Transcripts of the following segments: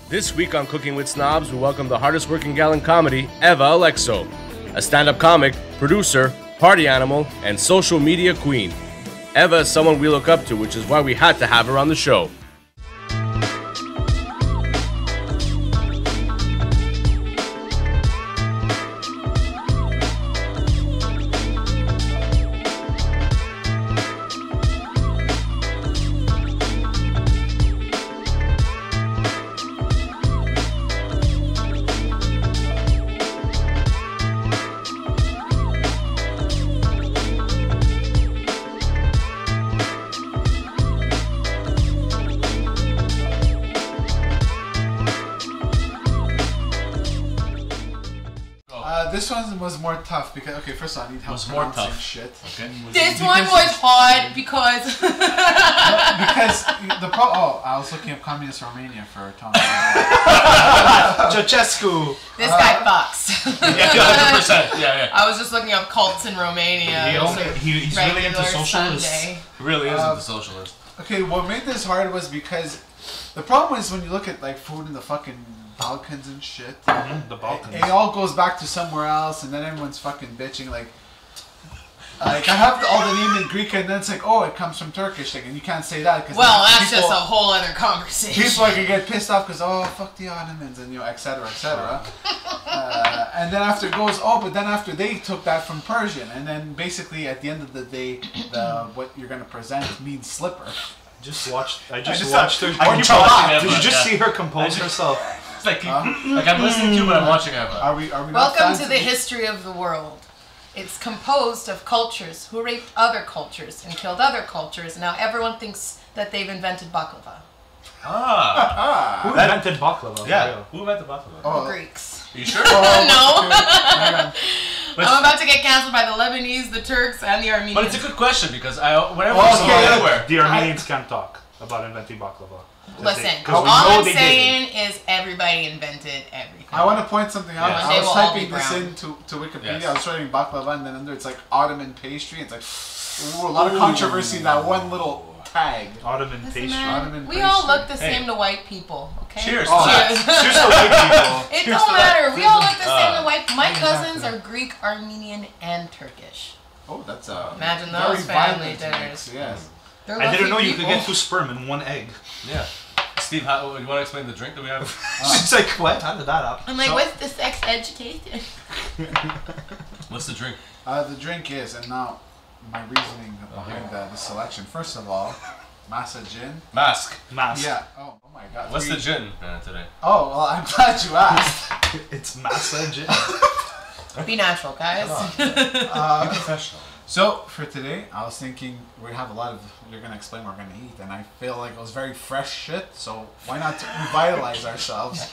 This week on Cooking with Snobs, we welcome the hardest working gal in comedy, Eva Alexo, a stand-up comic, producer, party animal, and social media queen. Eva is someone we look up to, which is why we had to have her on the show. This one was more tough because, okay, first of all, I need help pronouncing shit. Okay. This one was hard because... I was looking up communist Romania for Tom. Ceausescu. This guy fucks. Yeah, 100%. Yeah. I was just looking up cults in Romania. He's really into socialists. Sunday. He really is into socialists. Okay, what made this hard was because the problem is when you look at like food in the fucking Balkans and shit. The Balkans. It all goes back to somewhere else, and then everyone's fucking bitching like I have all the name in Greek, and then it's like, oh, it comes from Turkish thing, and you can't say that because that's just a whole other conversation. People are gonna get pissed off because fuck the Ottomans and etc. etc. And then after it goes, but then after they took that from Persian, and then basically at the end of the day, what you're gonna present means slipper. I just watched her. Did you just see her compose herself? It's like I'm listening to you, but I'm watching Eva. Are we not Welcome to the history of the world. It's composed of cultures who raped other cultures and killed other cultures. Now everyone thinks that they've invented baklava. Who invented baklava? Yeah. Who invented baklava? The Greeks. Are you sure? No. I'm about to get canceled by the Lebanese, the Turks, and the Armenians. But it's a good question because whenever I go anywhere, the Armenians can't talk about inventing baklava. Listen, all I'm saying is everybody invented everything. I want to point something out. Yeah. I was typing this into Wikipedia. Yes. I was writing baklava, and then under it's like Ottoman pastry. It's like a lot of controversy in that one little tag. Ottoman pastry. Ottoman We all pastry. look the same to white people. Okay. Cheers. Cheers. Cheers to white people. It don't matter. We all look the same to white. My cousins are Greek, Armenian, and Turkish. Oh, that's Imagine very those family violent dinners. mix, yes. They're I didn't know lovely you could people. get 2 sperm in 1 egg. Yeah. Steve, you want to explain the drink that we have? She's like, what? How did that happen? I'm like, what's the sex education? What's the drink? The drink is, and now my reasoning behind the selection. First of all, Masa Gin. Mask. Yeah. Oh my God. What's the gin today? Oh well, I'm glad you asked. It's masa gin. Be natural, guys. Be professional. So for today, I was thinking we'd have a lot of. You're gonna explain what we're gonna eat, and I feel like it was very fresh shit. So why not revitalize ourselves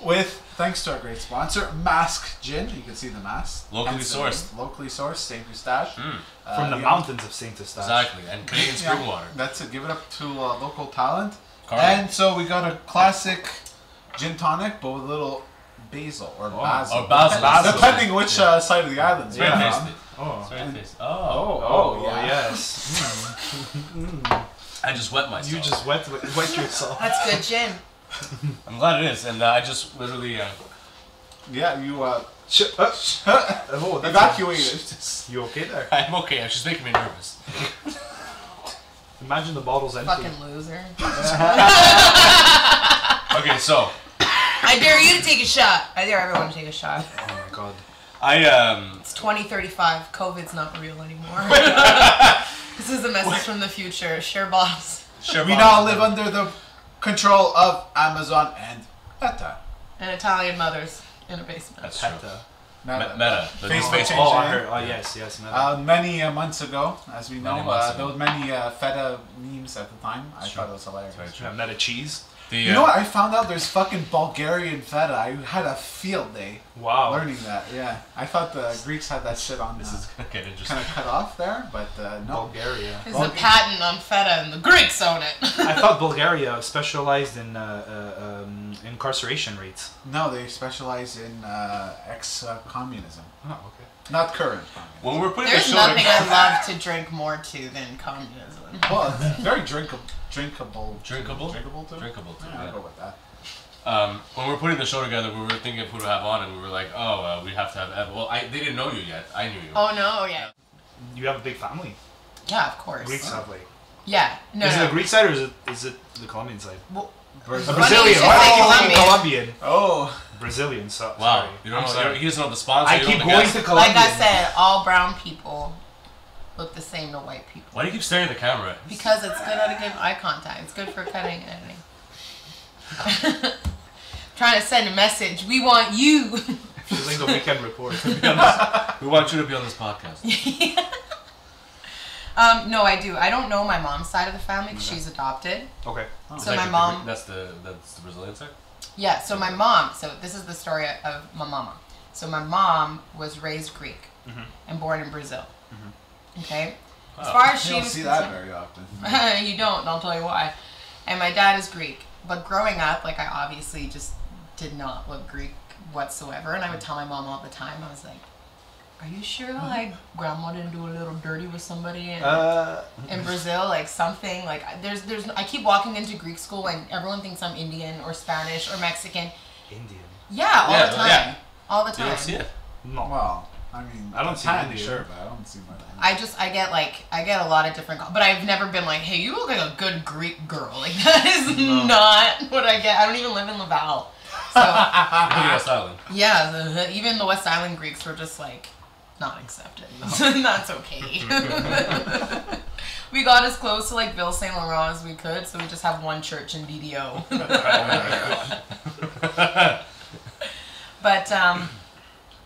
with, thanks to our great sponsor, Mask Gin. You can see the mask. Locally sourced, Saint Eustache. From the mountains of Saint Eustache. Exactly, and Canadian spring water. That's it. Give it up to local talent. Carmen. And so we got a classic gin tonic, but with a little basil or basil. Or basil. Depending which side of the island. It's very tasty. Oh. It's very tasty. Yeah. Yes. I just wet myself. You just wet yourself. That's good gin. I'm glad it is, and I just literally. Yeah, you Oh, that's evacuated. You okay there? I'm okay. It's just making me nervous. Imagine the bottle's empty. Fucking loser. Okay, so. I dare you to take a shot. I dare everyone to take a shot. Oh my God. It's 2035. COVID's not real anymore. This is a message from the future. Share bottles. We now live under the control of Amazon and Meta. And Italian mothers in a basement. That's true. Meta. Meta. Facebook changed Oh, I name. heard. Oh, yes, Meta. Many months ago, as we know, Many months there ago. were many feta memes at the time. I Sure. thought it was hilarious. Very true. Yeah, Meta cheese. You know what? I found out there's fucking Bulgarian feta. I had a field day learning that. Yeah, I thought the Greeks had that shit on. This is gonna get interesting. Kind of cut off there, but no. Bulgaria. There's a patent on feta and the Greeks own it. I thought Bulgaria specialized in incarceration rates. No, they specialize in ex-communism. Oh, okay. Not current communism. When we're putting There's the show nothing I love to drink more to than communism. Well, it's very drinkable. Drinkable. Drinkable? Drinkable too? Drinkable too, Yeah, yeah. I'll go with that. When we were putting the show together, we were thinking of who to have on, and we were like, we have to have Eva. Well, they didn't know you yet. I knew you. Oh no, yeah. You have a big family. Yeah, of course. Greeks have like. Yeah. No. Is it no. the Greek side or is it the Colombian side? Well, Brazil. Funny you Brazilian. should say Oh, Colombian. Colombian. Oh. Brazilian. Wow. Sorry. You don't I'm know, sorry. he doesn't know the sponsor. I you don't keep know the going guest. to Colombian. like I said, all brown people look the same to white people. Why do you keep staring at the camera? Because it's good to give eye contact. It's good for cutting and editing. Trying to send a message. We want you. It's like the weekend report. We want you to be on this podcast. No, I do. I don't know my mom's side of the family because she's adopted. Okay. Is So that my the- mom. That's the Brazilian side. Yeah, so my mom, so this is the story of my mama. So my mom was raised Greek and born in Brazil. Okay? As far as You she don't was see that concerned- very often. You don't, I'll tell you why. And my dad is Greek. But growing up, like I obviously just did not look Greek whatsoever. And I would tell my mom all the time, I was like, are you sure like grandma didn't do a little dirty with somebody in Brazil? Like something like there's I keep walking into Greek school and everyone thinks I'm Indian or Spanish or Mexican. Indian. Yeah, all Yeah, the time. yeah. All the You time. don't see it. No. Well, I mean, I don't see tiny, Indian. sure, but I don't see much. I get a lot of different, but I've never been like, hey, you look like a good Greek girl. Like that is not what I get. I don't even live in Laval, so You're West Island. yeah. Even the West Island Greeks were just like not accepted. That's okay. We got as close to like Ville Saint Laurent as we could, so we just have one church in BDO. But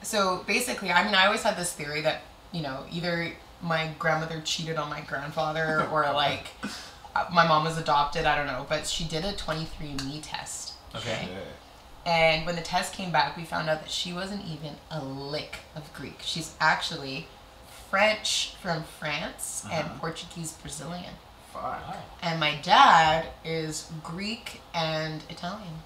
so basically, I mean, I always had this theory that, you know, either my grandmother cheated on my grandfather or like my mom was adopted, I don't know, but she did a 23andMe test. Okay. And when the test came back, we found out that she wasn't even a lick of Greek. She's actually French from France and Portuguese Brazilian. Fuck. And my dad is Greek and Italian.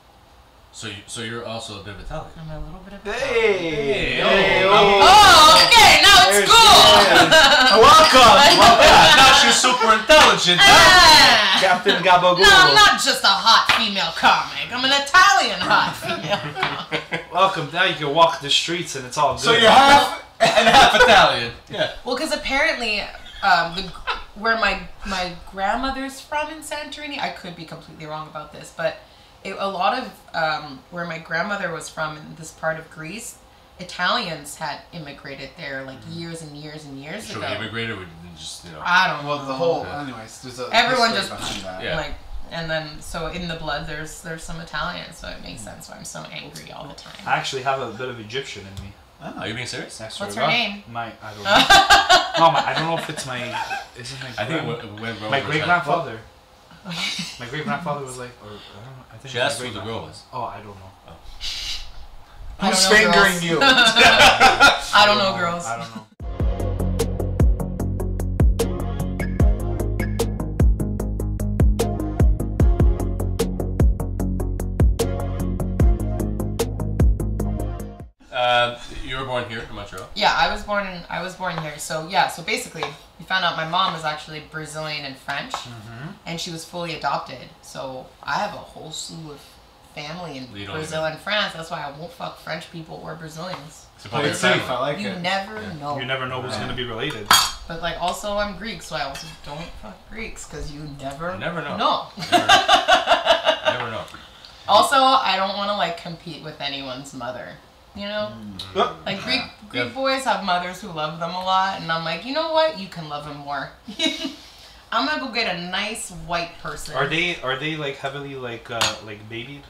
So you're also a bit of Italian. I'm a little bit of Hey. Oh, okay, now it's cool. Welcome. Now she's super intelligent. Ah. Captain Gabagool. No, I'm not just a hot female comic. I'm an Italian hot female comic. Welcome. Now you can walk the streets and it's all good. So you're half And half Italian. Yeah. Well, because apparently, where my grandmother's from in Santorini, I could be completely wrong about this, but a lot of where my grandmother was from in this part of Greece, Italians had immigrated there like years and years and years Sure, ago. we immigrated. We didn't just, you know. I don't know. Well, the whole. Yeah. Anyways, there's a Everyone history just behind that. Yeah. like, and then so in the blood there's some Italian, so it makes sense why I'm so angry all the time. I actually have a bit of Egyptian in me. Are you being serious? I swear What's to her God. name? I don't know. No, I don't know if it's my. Is it my? I think my great grandfather. My great grandfather was like, or I don't know. I think She asked who the girl was. Oh, I don't know. I don't Who's know, fingering girls. you? I don't know, girls. I don't know. You were born here in Montreal. Yeah, I was born here. So yeah, so basically, we found out my mom was actually Brazilian and French, and she was fully adopted. So I have a whole slew of family in You don't Brazil and France. That's why I won't fuck French people or Brazilians. So Play it safe. I like You it. never know. You never know who's gonna be related. But like, also I'm Greek, so I also don't fuck Greeks because you never never know. No. Never know. Also, I don't want to like compete with anyone's mother. You know, like Greek Yeah. boys have mothers who love them a lot, and I'm like, you know what? You can love him more. I'm gonna go get a nice white person. Are they like heavily like babied?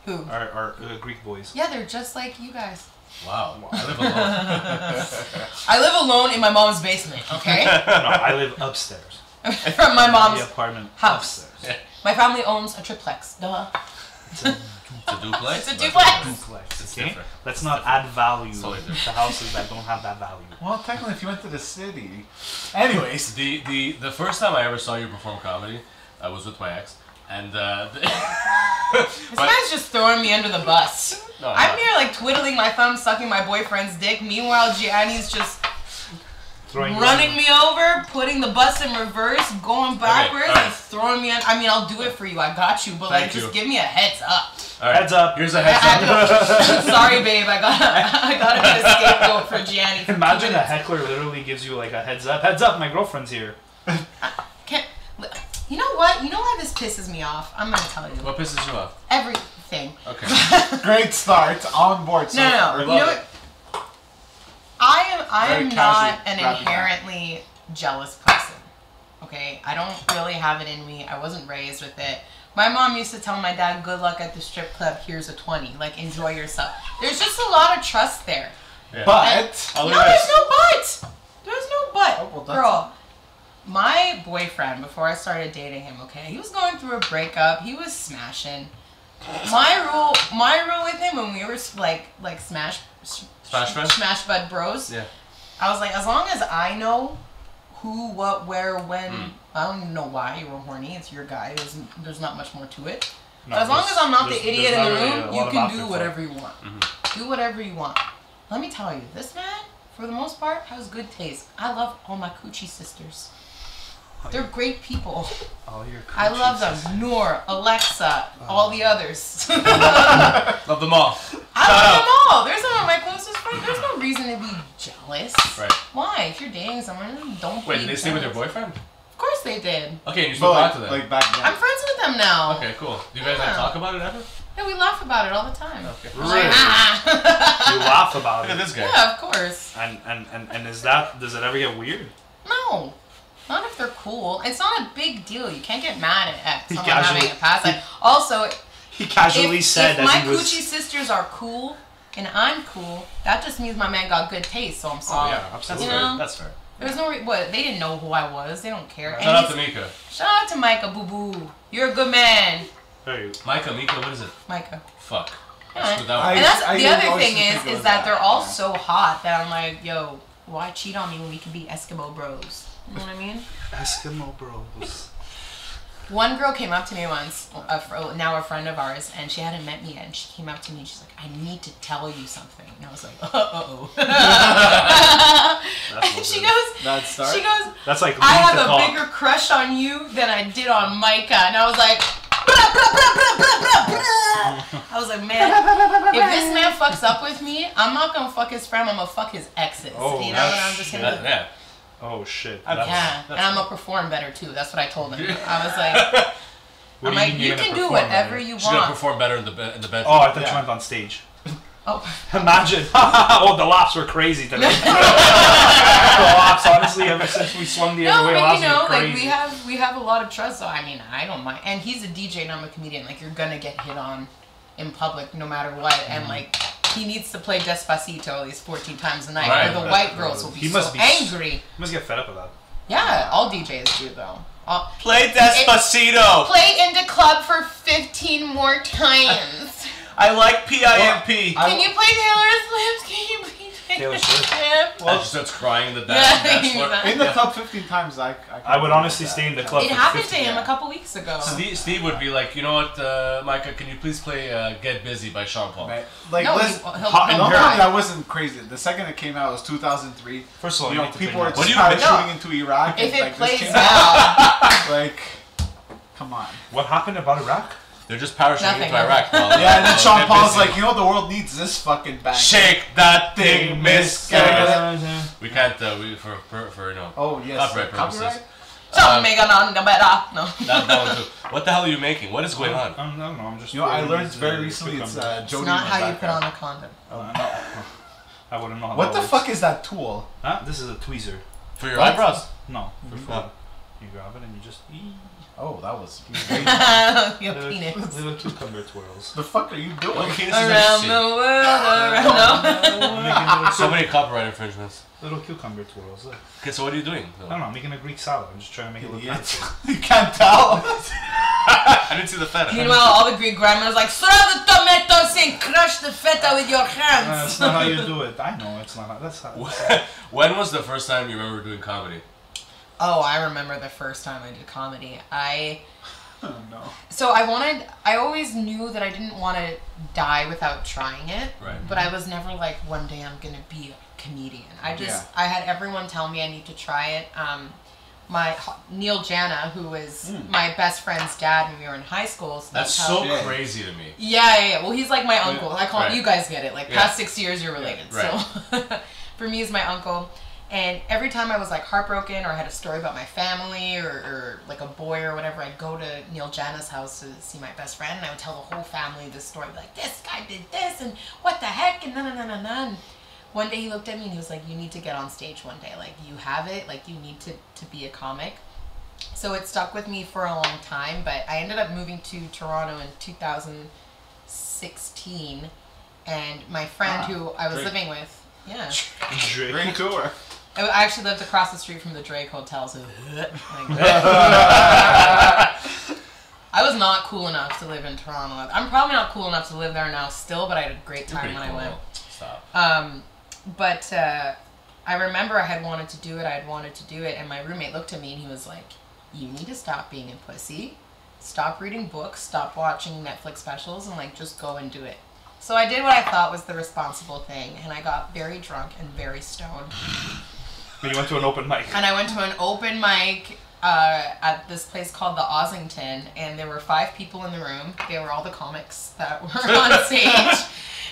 Who? Are Greek boys? Yeah, they're just like you guys. Wow. I live alone. I live alone in my mom's basement. Okay, No, I live upstairs. from my The mom's apartment house. upstairs. My family owns a triplex. Duh. It's a duplex. It's a but- duplex. Duplex. It's Okay. different. Let's not add value Totally different. to houses that don't have that value. Well, technically, if you went to the city. Anyways. The first time I ever saw you perform comedy, I was with my ex, and This man's just throwing me under the bus. No, I'm not. here like twiddling my thumb, sucking my boyfriend's dick. Meanwhile, Gianni's just running me over, putting the bus in reverse, going backwards, alright. and throwing me on. I mean, I'll do it for you. I got you. But, Thank just you. give me a heads up. All right. Heads up. Here's a heads up. Sorry, babe. I gotta be a scapegoat for Gianni. For Imagine a heckler literally gives you like a heads up. Heads up, my girlfriend's here. You know what? You know why this pisses me off? I'm gonna tell you. What pisses you off? Everything. Okay. Great start. On board. So No. far. You know what? I am Very not casually an wrapping up. inherently jealous person. Okay? I don't really have it in me. I wasn't raised with it. My mom used to tell my dad, good luck at the strip club, here's a 20. Like, enjoy yourself. There's just a lot of trust there. Yeah. But I'll No, leave there's this. no but. There's no but. Oh, well, that's Girl, my boyfriend, before I started dating him, okay, he was going through a breakup. He was smashing. My rule with him when we were like smash bud bros. Yeah. I was like, as long as I know who, what, where, when. I don't even know why you were horny. It's your guy. There's not much more to it. But as long as I'm not the idiot in the room, you can do whatever you want. Do whatever you want. Let me tell you, this man, for the most part, has good taste. I love all my coochie sisters. They're great people. Oh, you're I love them. Noor, Alexa, all the others. Love them all. I love them all. They're some of my closest friends. There's no reason to be jealous. Right. Why? If you're dating someone, don't Wait, be did they stay with your jealous. boyfriend? Of course they did. Okay, and you still but talk to them. like back then. I'm friends with them now. Okay, cool. Do you guys like Yeah. talk about it ever? Yeah, we laugh about it all the time. Okay. I'm like, ah. You laugh about Look at it. this guy. Yeah, of course. And does it ever get weird? No. Not if they're cool. It's not a big deal. You can't get mad at someone casually- having a past life. Also, He casually if said my as he was. coochie sisters are cool and I'm cool, that just means my man got good taste, so I'm Oh sorry. yeah, absolutely. You know? That's fair. There's no what they didn't know who I was. They don't care. Shout And out he's- to Mika. Shout out to Micah, boo boo. You're a good man, Hey, Mika, what is it? Micah. Fuck. Yeah. I screwed that I- one. And that's I the didn't other always thing think it is was that that, they're all yeah. so hot that I'm like, yo, why cheat on me when we can be Eskimo bros? You know what I mean? Eskimo bros. One girl came up to me once, now a friend of ours, and she hadn't met me yet, and she came up to me and she's like, I need to tell you something. And I was like, uh-oh. And she goes, That start. she goes, That's like I lead have to a talk. bigger crush on you than I did on Micah. And I was like, blah, blah, blah, blah, blah, blah, blah. I was like, man, if this man fucks up with me, I'm not gonna fuck his friend, I'm gonna fuck his exes. Oh, you know, and I'm just gonna, Yeah. Oh shit. yeah, and I'm gonna perform better too. That's what I told him. I was like, What I'm do like, mean you you're can gonna do perform whatever better? you She's gonna want. perform better in the bedroom. Oh, I thought Yeah. you went on stage. Oh. Imagine. Oh, the laughs were crazy today. The laughs, honestly, ever since we swung the No, other way, but laughs you know, were like crazy. we have a lot of trust. So I mean, I don't mind. And he's a DJ and I'm a comedian. Like you're gonna get hit on in public no matter what. And like he needs to play Despacito at least 14 times a night, Right. or the white girls will be He so must be angry. You must get fed up with that. Yeah, all DJs do though. Play Despacito. Play in the club for 15 more times. I like PIMP. Can you play Taylor Swift? Can you play Taylor Swift? And she starts crying in the Yeah, dance floor. exactly. In the club 15 times, I would honestly stay in the club It for happened 50. to him yeah. a couple weeks ago. Steve would be like, you know what, Micah, can you please play Get Busy by Sean Paul? Right. Like, No, listen, he'll hot in no, her. that wasn't crazy. The second it came out was 2003. First of all, You you know, need to people were play just What do you- parachuting into Iraq. If and, it like, this plays came now, like, come on. What happened about Iraq? They're just parachuting Nothing. into Iraq, bro. Yeah, and then Sean Get Paul's Busy. like, you know, the world needs this fucking bang. Shake that thing, miss. Yeah. We can't, for you know, Oh yes. copyright purposes. Copyright? some make on the better. No. That one too. What the hell are you making? What is going on? I don't know. I'm just. You know, I throwing learned these, very recently it's cucumbers. It's Jody. not in how my you put on background. a condom. I wouldn't know how What that the works. fuck is that tool? Huh? This is a tweezer. For your What? eyebrows. No, for Oh. food. You grab it and you just eat. Oh, that was. Your Little, penis. little cucumber twirls. the fuck are you doing? What penis is Around interesting? the world, around I'm making little, So many copyright infringements. little cucumber twirls. Look. Okay, so what are you doing? I don't know. I'm making a Greek salad. I'm just trying to make it look Idiot. fancy. You can't tell. I didn't see the feta. Meanwhile, all the Greek grandmas like, throw the tomatoes and crush the feta with your hands. That's not how you do it. I know it's not. That's how. When was the first time you remember doing comedy? Oh, I remember the first time I did comedy. Oh, no. So I always knew that I didn't want to die without trying it. Right. But I was never like, one day I'm going to be a comedian. I had everyone tell me I need to try it. Neil Jana, who was my best friend's dad when we were in high school. So That's how, so crazy to me. Yeah. Well, he's like my uncle. I call Right. you guys get it. Like past 6 years, you're related. Right. So for me, he's my uncle. And every time I was like heartbroken or I had a story about my family or like a boy or whatever, I'd go to Neil Jana's house to see my best friend, and I would tell the whole family this story, like, this guy did this and what the heck and and one day he looked at me and he was like, you need to get on stage one day. Like, you have it. Like, you need to be a comic. So it stuck with me for a long time, but I ended up moving to Toronto in 2016, and my friend who I was living with, Vancouver. I actually lived across the street from the Drake Hotel, so I was not cool enough to live in Toronto. I'm probably not cool enough to live there now still, but I had a great time when I went. Stop. But I remember I had wanted to do it, and my roommate looked at me and he was like, you need to stop being a pussy, stop reading books, stop watching Netflix specials, and like just go and do it. So I did what I thought was the responsible thing, and I got very drunk and very stoned. But you went to an open mic. And I went to an open mic at this place called the Ossington, and there were 5 people in the room. They were all the comics that were on stage,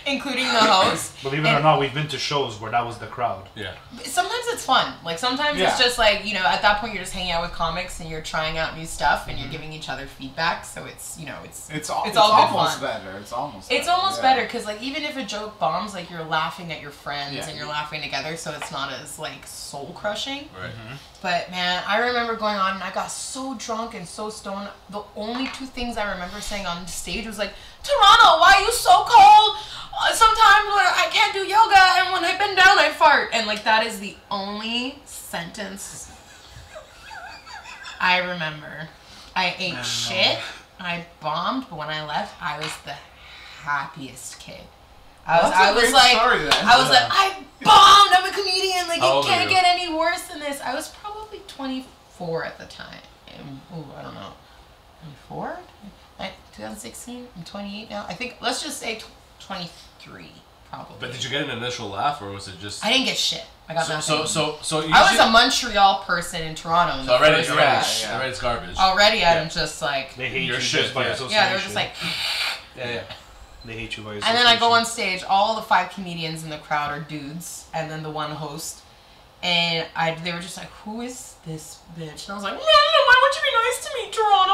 including the host. Believe it or not, we've been to shows where that was the crowd. Yeah. Sometimes it's fun. Like, sometimes it's just like, you know, at that point you're just hanging out with comics and you're trying out new stuff and you're giving each other feedback. So it's, you know, it's all good almost fun. better. It's almost better because, like, even if a joke bombs, like, you're laughing at your friends and you're laughing together, so it's not as, like, soul crushing. Right. But man, I remember going on and I got so drunk and so stoned. The only 2 things I remember saying on stage was like, Toronto, why are you so cold? Sometimes when I can't do yoga and when I bend down I fart. And like, that is the only sentence I remember. I ate shit. I bombed, but when I left, I was the happiest kid. I was like, I bombed. I'm a comedian. Like, it can't get any worse than this. I was probably 24 at the time. Ooh, I don't know. 24? Like 2016? I'm 28 now. I think, let's just say 23, probably. But did you get an initial laugh, or was it just? I didn't get shit. I got nothing. So I was a Montreal person in Toronto. So already it's garbage. Already, I'm just like. They hate your you shit just by association. Yeah, they were just like. Yeah. They hate you by association. And then I go on stage. All the 5 comedians in the crowd are dudes, and then the one host. And they were just like, who is this bitch? And I was like, no, why would you be nice to me, Toronto?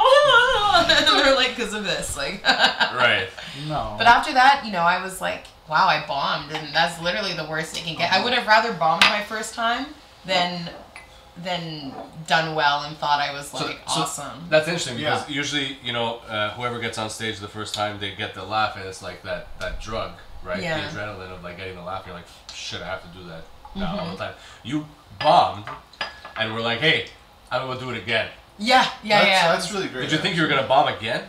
And they were like, because of this. Like, right. No. But after that, you know, I was like, wow, I bombed. And that's literally the worst it can get. I would have rather bombed my first time than done well and thought I was like awesome. That's interesting because usually, you know, whoever gets on stage the first time, they get the laugh, and it's like that drug, right? Yeah. The adrenaline of like getting the laugh. You're like, shit, I have to do that now all the time. You bombed, and we're like, hey, I'm gonna do it again. Yeah. That's really great. Did you think you were gonna bomb again?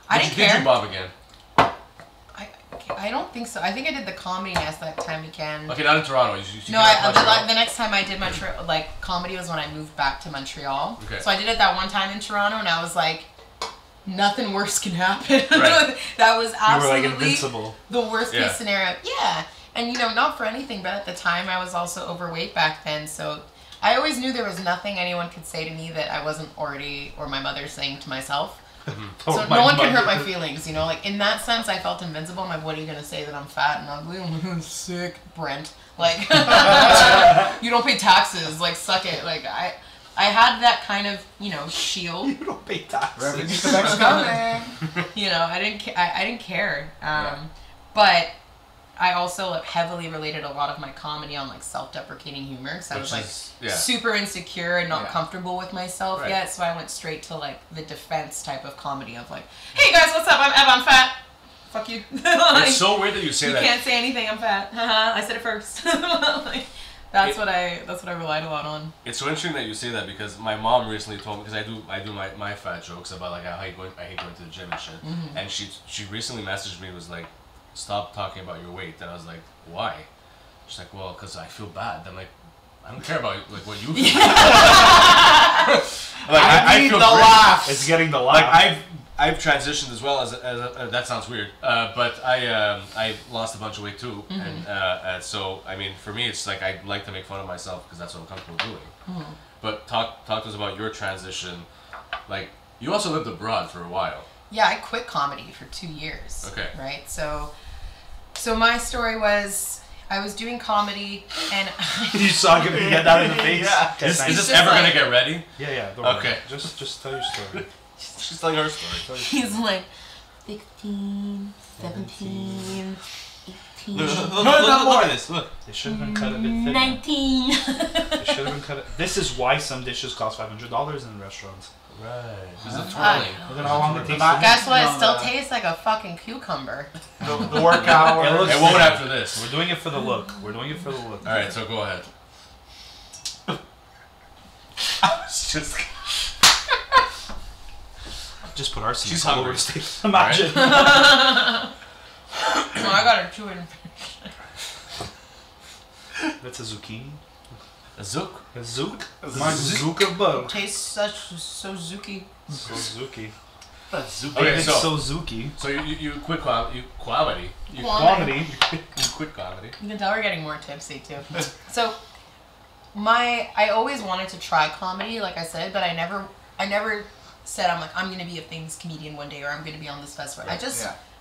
I didn't care. Did you bomb again? I don't think so. I think I did the Comedy Nest that time weekend. Okay, not in Toronto. You No, the next time I did comedy was when I moved back to Montreal. Okay. So I did it that one time in Toronto, and I was like, nothing worse can happen. Right. That was absolutely you were like invincible. The worst case scenario. Yeah. And, you know, not for anything, but at the time I was also overweight back then, so I always knew there was nothing anyone could say to me that I wasn't already, or my mother saying to myself. So no one can hurt my feelings, you know? Like, in that sense, I felt invincible. I'm like, what are you going to say, that I'm fat and ugly? I'm sick, Brent. Like, you don't pay taxes. Like, suck it. Like, I had that kind of, you know, shield. You don't pay taxes. Revenue collect's coming. You know, I didn't care. But I also heavily related a lot of my comedy on like self-deprecating humor, because I was like super insecure and not comfortable with myself yet. So I went straight to like the defense type of comedy of like, hey guys, what's up? I'm Eva, I'm fat. Fuck you. Like, it's so weird that you say that. You can't say anything. I'm fat. I said it first. Like, that's what I relied a lot on. It's so interesting that you say that, because my mom recently told me, because I do my fat jokes about like how I hate going to the gym and shit, and she recently messaged me, was like, stop talking about your weight. And I was like, why? She's like, well, because I feel bad. I'm like, I don't care about like what you feel. Like I need feel the great. laughs. It's getting the laugh. Like I've transitioned as well as that sounds weird, but I lost a bunch of weight too, and so I mean for me it's like I like to make fun of myself because that's what I'm comfortable doing. But talk to us about your transition. Like you also lived abroad for a while. Yeah, I quit comedy for 2 years. Okay. Right. So my story was I was doing comedy and You saw him get that in the face. Yeah. Okay, Is thanks. this just ever like- gonna get ready? Yeah. Don't worry. Okay. Just tell your story. She's telling her story. he's like 16, 17, 18, Look at this. Look. They should have been cut a bit thinner. 19. They should have been cut. This is why some dishes cost $500 in restaurants. Right. This is Huh? twirling. Look at how long it takes. Guess what? It No, still the- tastes like a fucking cucumber. The work hour. It looks- It won't after this. We're doing it for the look. We're doing it for the look. All right, so go ahead. I was just. Just put arsenic She's all hungry. over steak. Imagine. No, I gotta chew it. That's a zucchini. A zook. A zook. My Zuka bug. Tastes so zuki. So zuki. Okay, It's so so zuki. so you quit comedy. You Quality. quit comedy. You can tell we're getting more tipsy too. So I always wanted to try comedy, like I said, but I never said I'm gonna be a famous comedian one day or I'm gonna be on this festival. Right.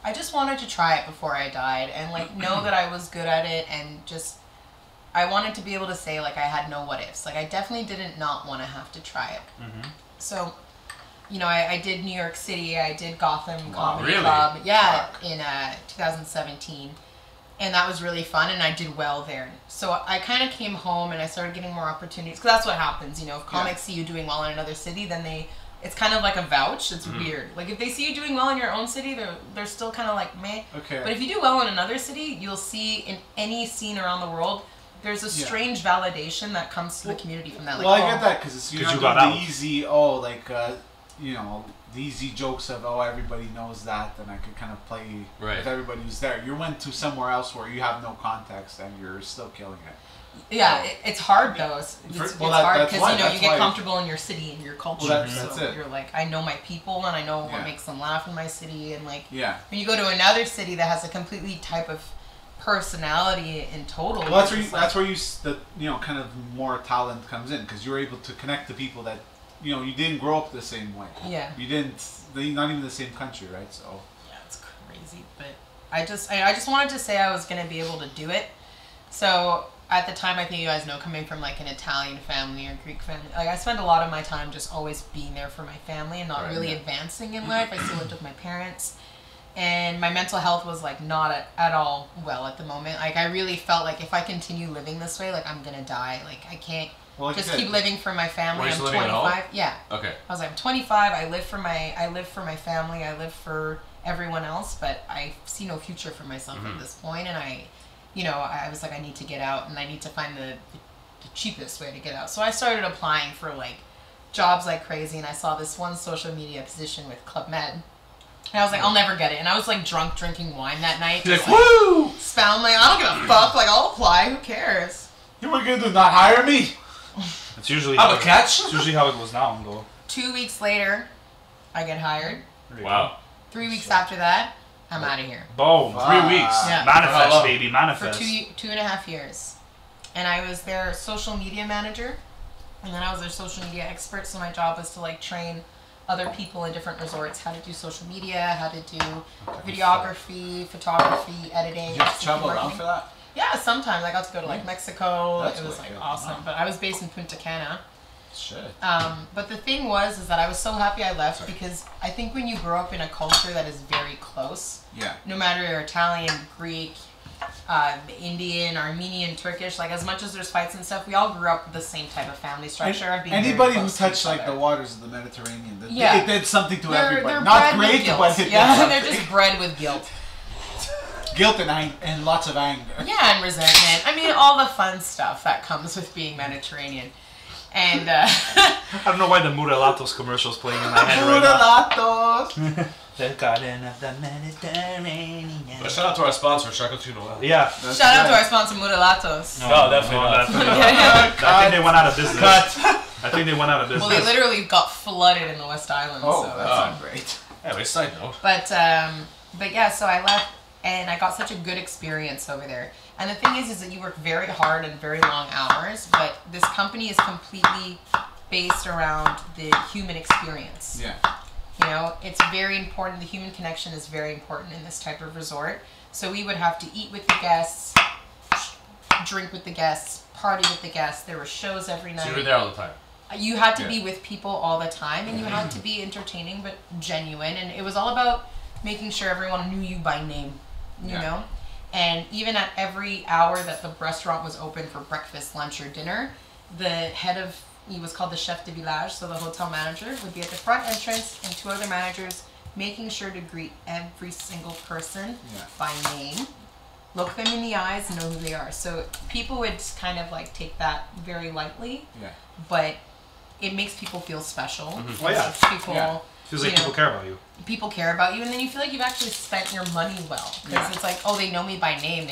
I just wanted to try it before I died and like know that I was good at it and just I wanted to be able to say like I had no what ifs. Like I definitely didn't not want to have to try it. So, you know, I did New York City, I did Gotham Comedy really? Club, yeah, in 2017. And that was really fun, and I did well there. So I kind of came home, and I started getting more opportunities. Because that's what happens, you know. If comics see you doing well in another city, then it's kind of like a vouch. It's weird. Like, if they see you doing well in your own city, they're still kind of like, meh. Okay. But if you do well in another city, you'll see in any scene around the world, there's a strange validation that comes to the community from that. Like, Well, I get that because you're 'Cause not you got doing the out. easy, you know, the easy jokes of, everybody knows that, and I could kind of play Right. with everybody who's there. You went to somewhere else where you have no context and you're still killing it. Yeah, it's hard though. It's hard that's because why- you know you that's get why- comfortable in your city and your culture. Well, that's so it. you're like, I know my people and I know what Yeah. makes them laugh in my city. And like, Yeah. when you go to another city that has a completely type of personality in total. Well, that's where it's like- kind of more talent comes in because you're able to connect to people that, you didn't grow up the same way. Yeah. They're not even the same country, right? So. Yeah, it's crazy. But I just wanted to say I was gonna be able to do it. So at the time, I think you guys know, coming from like an Italian family or Greek family, like I spent a lot of my time just always being there for my family and not Right, really yeah. advancing in life. I still lived with my parents, and my mental health was like not at all well at the moment. Like I really felt like if I continue living this way, like I'm gonna die. Like I can't just keep living for my family. Were you I'm still living at home? 25. Yeah. Okay. I was like, I'm 25. I live for my family. I live for everyone else, but I see no future for myself at this point. And I was like, I need to get out, and I need to find the cheapest way to get out. So I started applying for like jobs like crazy, and I saw this one social media position with Club Med. And I was like, I'll never get it. And I was like drunk drinking wine that night. You're just, like, woo! Spam, like, I don't give a fuck. Like, I'll apply. Who cares? You were gonna do not hire me? It's usually Have a catch? It's usually how it goes now, though. 2 weeks later, I get hired. There you Wow. 3 weeks after that, I'm out of here. go. Boom. 3 weeks. Yeah. Manifest, Hello. baby. For Manifest. 2.5 years. And I was their social media manager, and then I was their social media expert. So my job was to like train other people in different resorts how to do social media, how to do videography, photography, editing. Did you have to travel marketing. around for that? Yeah, sometimes I got to go to like Mexico. That's It was wicked. like awesome. Wow. But I was based in Punta Cana. Shit. But the thing is that I was so happy I left because I think when you grow up in a culture that is very close, Yeah. no matter you're Italian, Greek, Indian, Armenian, Turkish, like as much as there's fights and stuff, we all grew up with the same type of family structure. of being very Anybody who close to touched each like the other. waters of the Mediterranean, Yeah. it did something to They're everybody. bred Not with great, guilt. but it Yeah, did something. they're just bred with guilt. Guilt and lots of anger. Yeah, and resentment. I mean, all the fun stuff that comes with being Mediterranean. And I don't know why the Muralatos commercial's playing in my head right now. Muralatos. The garden of the Mediterranean. But shout out to our sponsor, Charcuterie Noel. Yeah. That's shout out to right. our sponsor, Muralatos. No, definitely not. I think they went out of business. Cut. I think they went out of business. Well, they literally got flooded in the West Island. Oh, so that's not great. Anyway, side note. But yeah, so I left and I got such a good experience over there. And the thing is that you work very hard and very long hours, but this company is completely based around the human experience. Yeah. You know, it's very important. The human connection is very important in this type of resort. So we would have to eat with the guests, drink with the guests, party with the guests. There were shows every night. So you were there all the time. You had to be with people all the time, and you had to be entertaining but genuine. And it was all about making sure everyone knew you by name, you know? And even at every hour that the restaurant was open for breakfast, lunch, or dinner, the head of, he was called the chef de village, so the hotel manager would be at the front entrance, and 2 other managers making sure to greet every single person by name, look them in the eyes, know who they are. So people would kind of like take that very lightly, but it makes people feel special. Oh yeah. People, feels like people care about you. People care about you, and then you feel like you've actually spent your money well, because it's like, oh, they know me by name,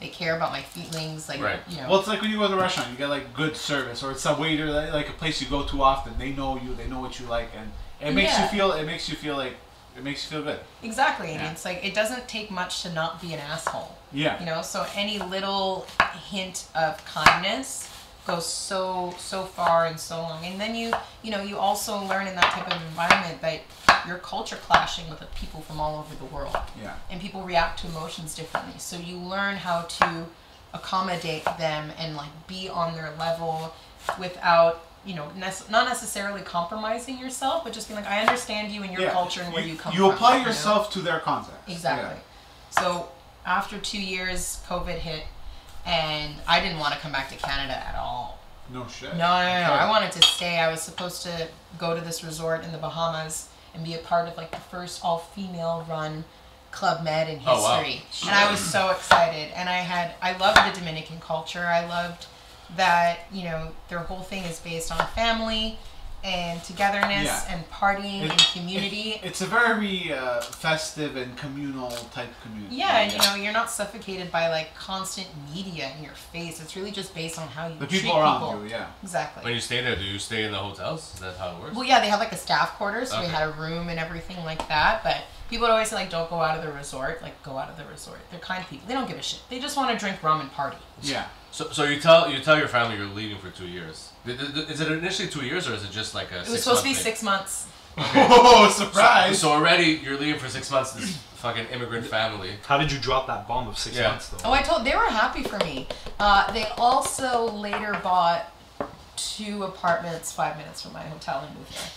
they care about my feelings, like you know. Well, it's like when you go to a restaurant, you get like good service, or it's a waiter like a place you go to often. They know you, they know what you like, and it makes you feel. It makes you feel good. Exactly, and it's like it doesn't take much to not be an asshole. Yeah. You know, so any little hint of kindness goes so far and so long, and then you know you also learn in that type of environment that you're culture clashing with people from all over the world. Yeah. And people react to emotions differently, so you learn how to accommodate them and like be on their level without, you know, not necessarily compromising yourself, but just being like, I understand you and your culture and where you come from. You apply yourself to their context. Exactly. So after 2 years, COVID hit, and I didn't want to come back to Canada at all. No shit. No. I wanted to stay. I was supposed to go to this resort in the Bahamas and be a part of like the first all-female run Club Med in history. Oh, wow. And I was so excited. And I loved the Dominican culture. I loved that, you know, their whole thing is based on family and togetherness and partying and community. It's a very festive and communal type community. Yeah, and you know, you're not suffocated by like constant media in your face. It's really just based on how you treat people around you. Yeah, exactly. When you stay there, do you stay in the hotels? Is that how it works? Well, yeah, they have like a staff quarters, so we had a room and everything like that. But people would always say like, don't go out of the resort. Like, go out of the resort. They're kind people. They don't give a shit. They just want to drink rum and party. Yeah. So you tell your family you're leaving for 2 years. Is it initially 2 years, or is it just like a 6 month? It was supposed to be 6 months. Okay. Oh, surprise! So already you're leaving for 6 months. This fucking immigrant family. How did you drop that bomb of 6 months though? Oh, they were happy for me. They also later bought 2 apartments 5 minutes from my hotel and moved there.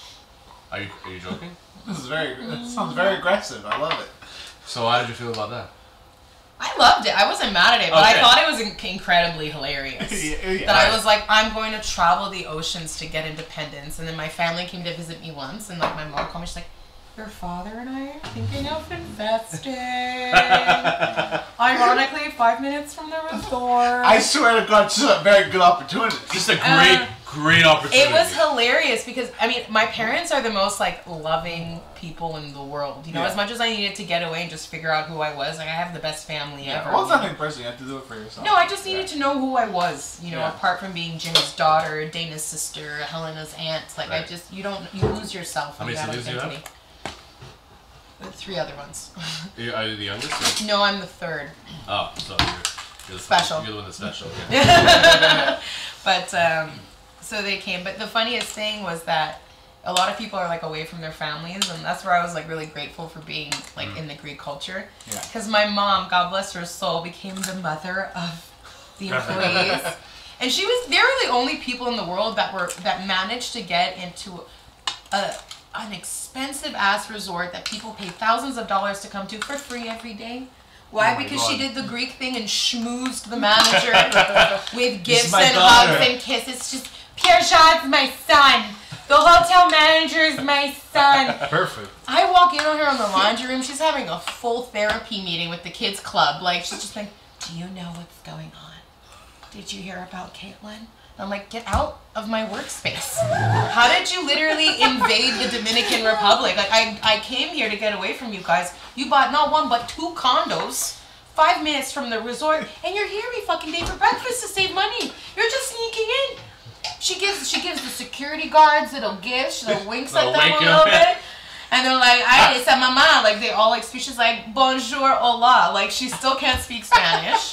Are you joking? That sounds very aggressive. I love it. So how did you feel about that? I loved it. I wasn't mad at it, but I thought it was incredibly hilarious. That I was like, I'm going to travel the oceans to get independence. And then my family came to visit me once, and like my mom called me, she's like, your father and I are thinking of investing. Ironically, 5 minutes from the resort. I swear to God, it's a very good opportunity. Just a great opportunity. It was hilarious because, I mean, my parents are the most, like, loving people in the world. You know, as much as I needed to get away and just figure out who I was, like, I have the best family ever. Well, it's nothing personal. You have to do it for yourself. No, I just needed to know who I was, you know, apart from being Jimmy's daughter, Dana's sister, Helena's aunt. Like, you lose yourself. How many siblings do you have? 3 other ones. Are you the youngest? Or? No, I'm the 3rd. Oh, so you're the special. You're the one that's special. But, so they came. But the funniest thing was that a lot of people are like away from their families, and that's where I was like really grateful for being like in the Greek culture. Because my mom, God bless her soul, became the mother of the employees. And they were the only people in the world that managed to get into an expensive ass resort that people pay thousands of dollars to come to for free every day. Why? Because she did the Greek thing and schmoozed the manager with gifts and hugs and kisses. Just, Pierre-Jean's my son. The hotel manager is my son. Perfect. I walk in on her in the laundry room. She's having a full therapy meeting with the kids club. Like, she's just like, do you know what's going on? Did you hear about Caitlin? I'm like, get out of my workspace. How did you literally invade the Dominican Republic? Like, I came here to get away from you guys. You bought not 1, but 2 condos 5 minutes from the resort, and you're here every fucking day for breakfast to save money. You're just sneaking in. She gives the security guards little gifts. She little winks at them wink a little bit. And they're like, ay, esa mamá. Like, they all like speak. She's like, bonjour, hola. Like, she still can't speak Spanish.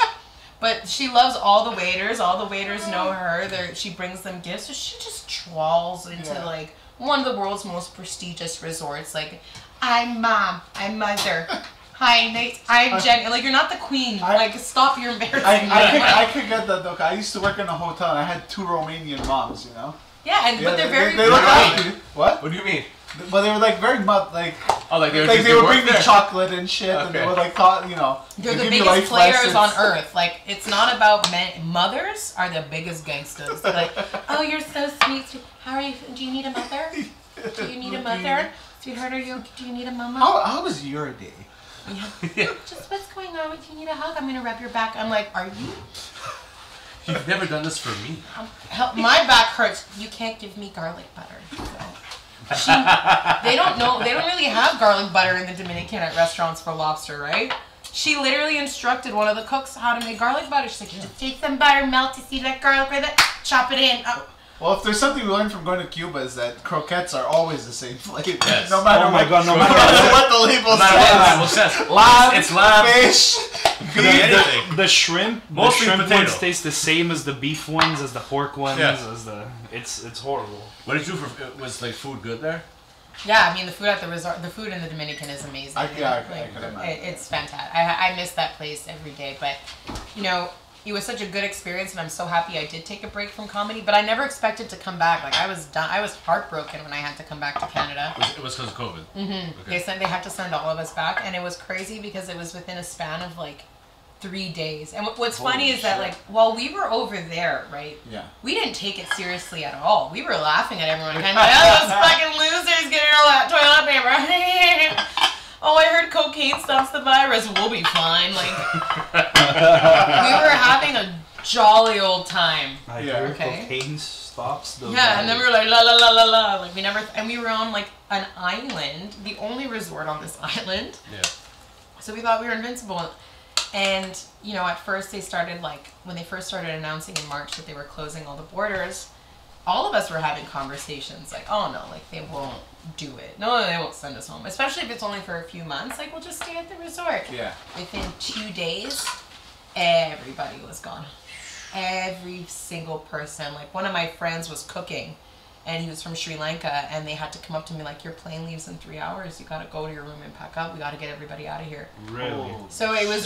But she loves all the waiters. All the waiters know her. She brings them gifts. So she just trawls into, like, one of the world's most prestigious resorts. Like, I'm mom. I'm mother. Hi, Nate. I'm Jen. Like, you're not the queen. Like, stop your embarrassing. I could get that though. I used to work in a hotel and I had 2 Romanian moms, you know? Yeah, but they're very... They look after you. What? What do you mean? But they were like very like... Oh, like they would bring me chocolate and shit, and they would like you know... They're the biggest players on earth. Like, it's not about men. Mothers are the biggest gangsters. They're like, oh, you're so sweet. How are you? Do you need a mother? Do you need a mother? Sweetheart, do you need a mama? How was your day? Yeah. Just what's going on? Do you need a hug? I'm gonna rub your back. I'm like, are you? You've never done this for me. My back hurts. You can't give me garlic butter. So. They don't know. They don't really have garlic butter in the Dominican at restaurants for lobster, right? She literally instructed one of the cooks how to make garlic butter. She's like, you just take some butter, melt it, see that garlic right there, chop it in. Well, if there's something we learned from going to Cuba is that croquettes are always the same flavor. Yes. No matter Oh my God, no matter what the label says. Lamb, it's lamb, Fish, beef. The shrimp, Mostly the shrimp potato. ones taste the same as the beef ones, as the pork ones, as the. It's horrible. What did you do for? Was like food good there? Yeah, I mean the food at the resort, the food in the Dominican is amazing. I could imagine. It's fantastic. I miss that place every day, but you know, it was such a good experience, and I'm so happy I did take a break from comedy. But I never expected to come back. Like I was done. I was heartbroken when I had to come back to Canada. It was because of COVID. Mm-hmm. Okay. They had to send all of us back, and it was crazy because it was within a span of like 3 days. And what's funny is that like while we were over there, right? Yeah. We didn't take it seriously at all. We were laughing at everyone, kind of like, oh, those fucking losers getting all that toilet paper. Oh, I heard cocaine stops the virus. We'll be fine. Like, we were having a jolly old time. I hear okay. cocaine stops the. Yeah, and then we were like la la la la la. Like we never, and we were on like an island, the only resort on this island. Yeah. So we thought we were invincible. And, you know, at first they started, like, when they first started announcing in March that they were closing all the borders, all of us were having conversations like, oh, no, like, they won't do it. No, they won't send us home. Especially if it's only for a few months. Like, we'll just stay at the resort. Yeah. Within 2 days, everybody was gone. Every single person. Like, one of my friends was cooking, and he was from Sri Lanka, and they had to come up to me like, your plane leaves in 3 hours. You got to go to your room and pack up. We got to get everybody out of here. Really? So it was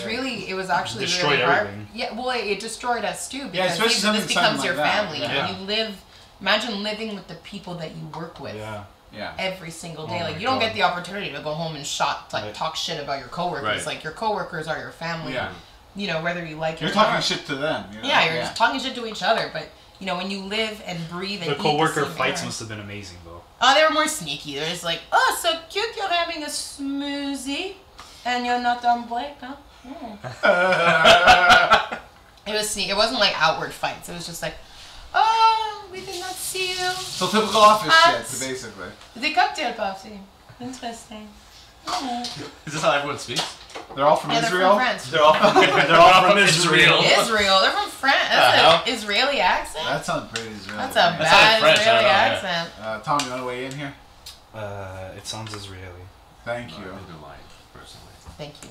actually Destroyed really hard. everything. Yeah, well, it destroyed us too because especially this becomes your like that. family. Yeah. And you live, imagine living with the people that you work with Yeah. every single day. Oh like my you don't God. get the opportunity to go home and talk shit about your coworkers. Right. Like your coworkers are your family. Yeah. You know, whether you like it You're or talking not. shit to them. You know? Yeah, you're just talking shit to each other. But you know, when you live and breathe and The eat coworker same fights air. must have been amazing, though. Oh, they were more sneaky. They're just like, oh, so cute, you're having a smoothie, and you're not on break, huh? It was it wasn't like outward fights. It was just like, oh, we did not see you. So typical office shit, basically. The cocktail party. Interesting. Is this how everyone speaks? They're all from Yeah, they're Israel. from France. They're all from Israel. Israel. They're from France. That's an Israeli accent. That sounds pretty Israeli. That's a That sounded bad French, I Israeli don't know, yeah. accent. Tom, you want to weigh in here? It sounds Israeli. Thank you. I think they're lying, personally. Thank you.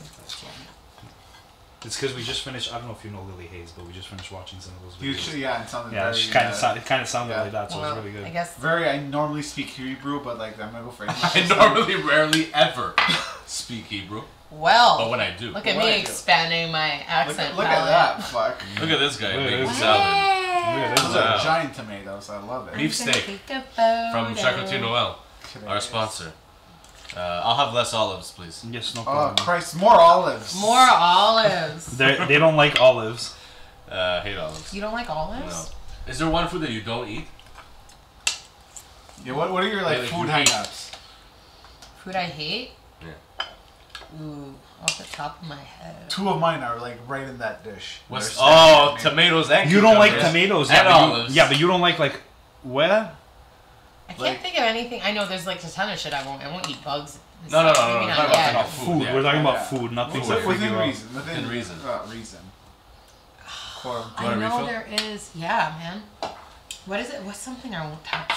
It's because we just finished. I don't know if you know Lily Hayes, but we just finished watching some of those videos. It sounded Yeah, very... it kind of sounded like that, so Well, it was really good. I guess. I normally speak Hebrew, but like I'm gonna go for English. I normally rarely ever speak Hebrew, Well, but when I do, look at What I me do. expanding my accent Look at that, fuck. look at this guy Look at making this. salad. Yeah, Those Wow. are giant tomatoes. I love it. Beef steak from Charcuterie Noel, our sponsor. I'll have less olives, please. Yes, no Oh problem. Christ, more olives. More olives. They don't like olives. I hate olives. You don't like olives? No. Is there one food that you don't eat? Yeah, what are your like Like, food you hate- hang-ups? Food I hate? Yeah. Ooh, off the top of my head. 2 of mine are like right in that dish. What's They're staring at me. tomatoes and You don't like cucumbers. tomatoes, and yeah, olives. but you don't like where? I can't Like- think of anything. I know there's like a ton of shit I won't eat bugs. and No, stuff. no, Maybe no, not no, yet. no, Food. yeah. We're talking about Yeah. food, not things Within that freak Within you out. reason. Within reason. Reason. Quote I Want a know refill? there is. Yeah, man. What is it? What's something I won't touch?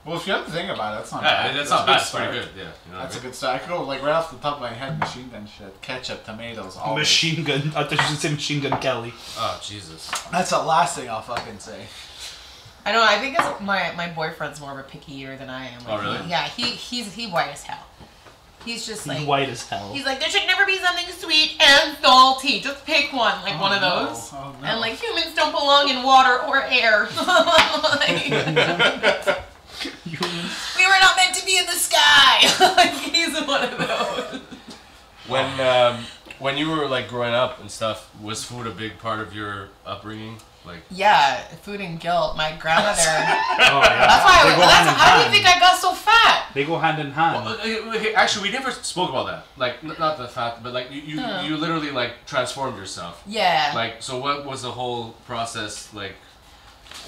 Well, if you have to think about it, that's not Yeah, bad. that's not a bad. good It's pretty start. good. Yeah. You know That's a what good start. I could go like right off the top of my head, machine gun shit, ketchup, tomatoes, all. Machine gun. I thought you should say Machine Gun Kelly. Oh Jesus. That's the last thing I'll fucking say. I know. I think it's my boyfriend's more of a picky eater than I am. Like, Oh, really? He's white as hell. He's just like White as hell. He's like, there should never be something sweet and salty. Just pick one, like one of no. those. Oh, no. And like humans don't belong in water or air. Like, we were not meant to be in the sky. Like he's one of those. When you were like growing up and stuff, was food a big part of your upbringing? Like. Yeah, food and guilt. My grandmother. Oh yeah. That's why. They go hand in How do you hand. think I got so fat? They go hand in hand. Well, okay, actually, we never spoke about that. Like, not the fact, but like you literally like transformed yourself. Yeah. Like, so what was the whole process like?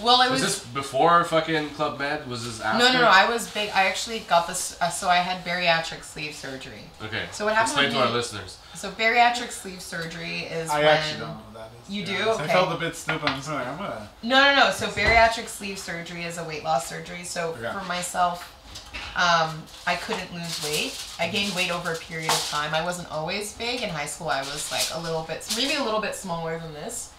Well, it Was was. this before fucking Club Med? Was this after? No. I was big. I actually got this. So I had bariatric sleeve surgery. Okay. So what happened Explain when to our you- listeners. So bariatric sleeve surgery is I when. actually don't know what that is. You to be do? honest. Okay. I felt a bit stupid. I'm sorry. I'm gonna. No. So bariatric sleeve surgery is a weight loss surgery. So Okay. for myself, I couldn't lose weight. I gained weight over a period of time. I wasn't always big. In high school, I was like maybe a little bit smaller than this.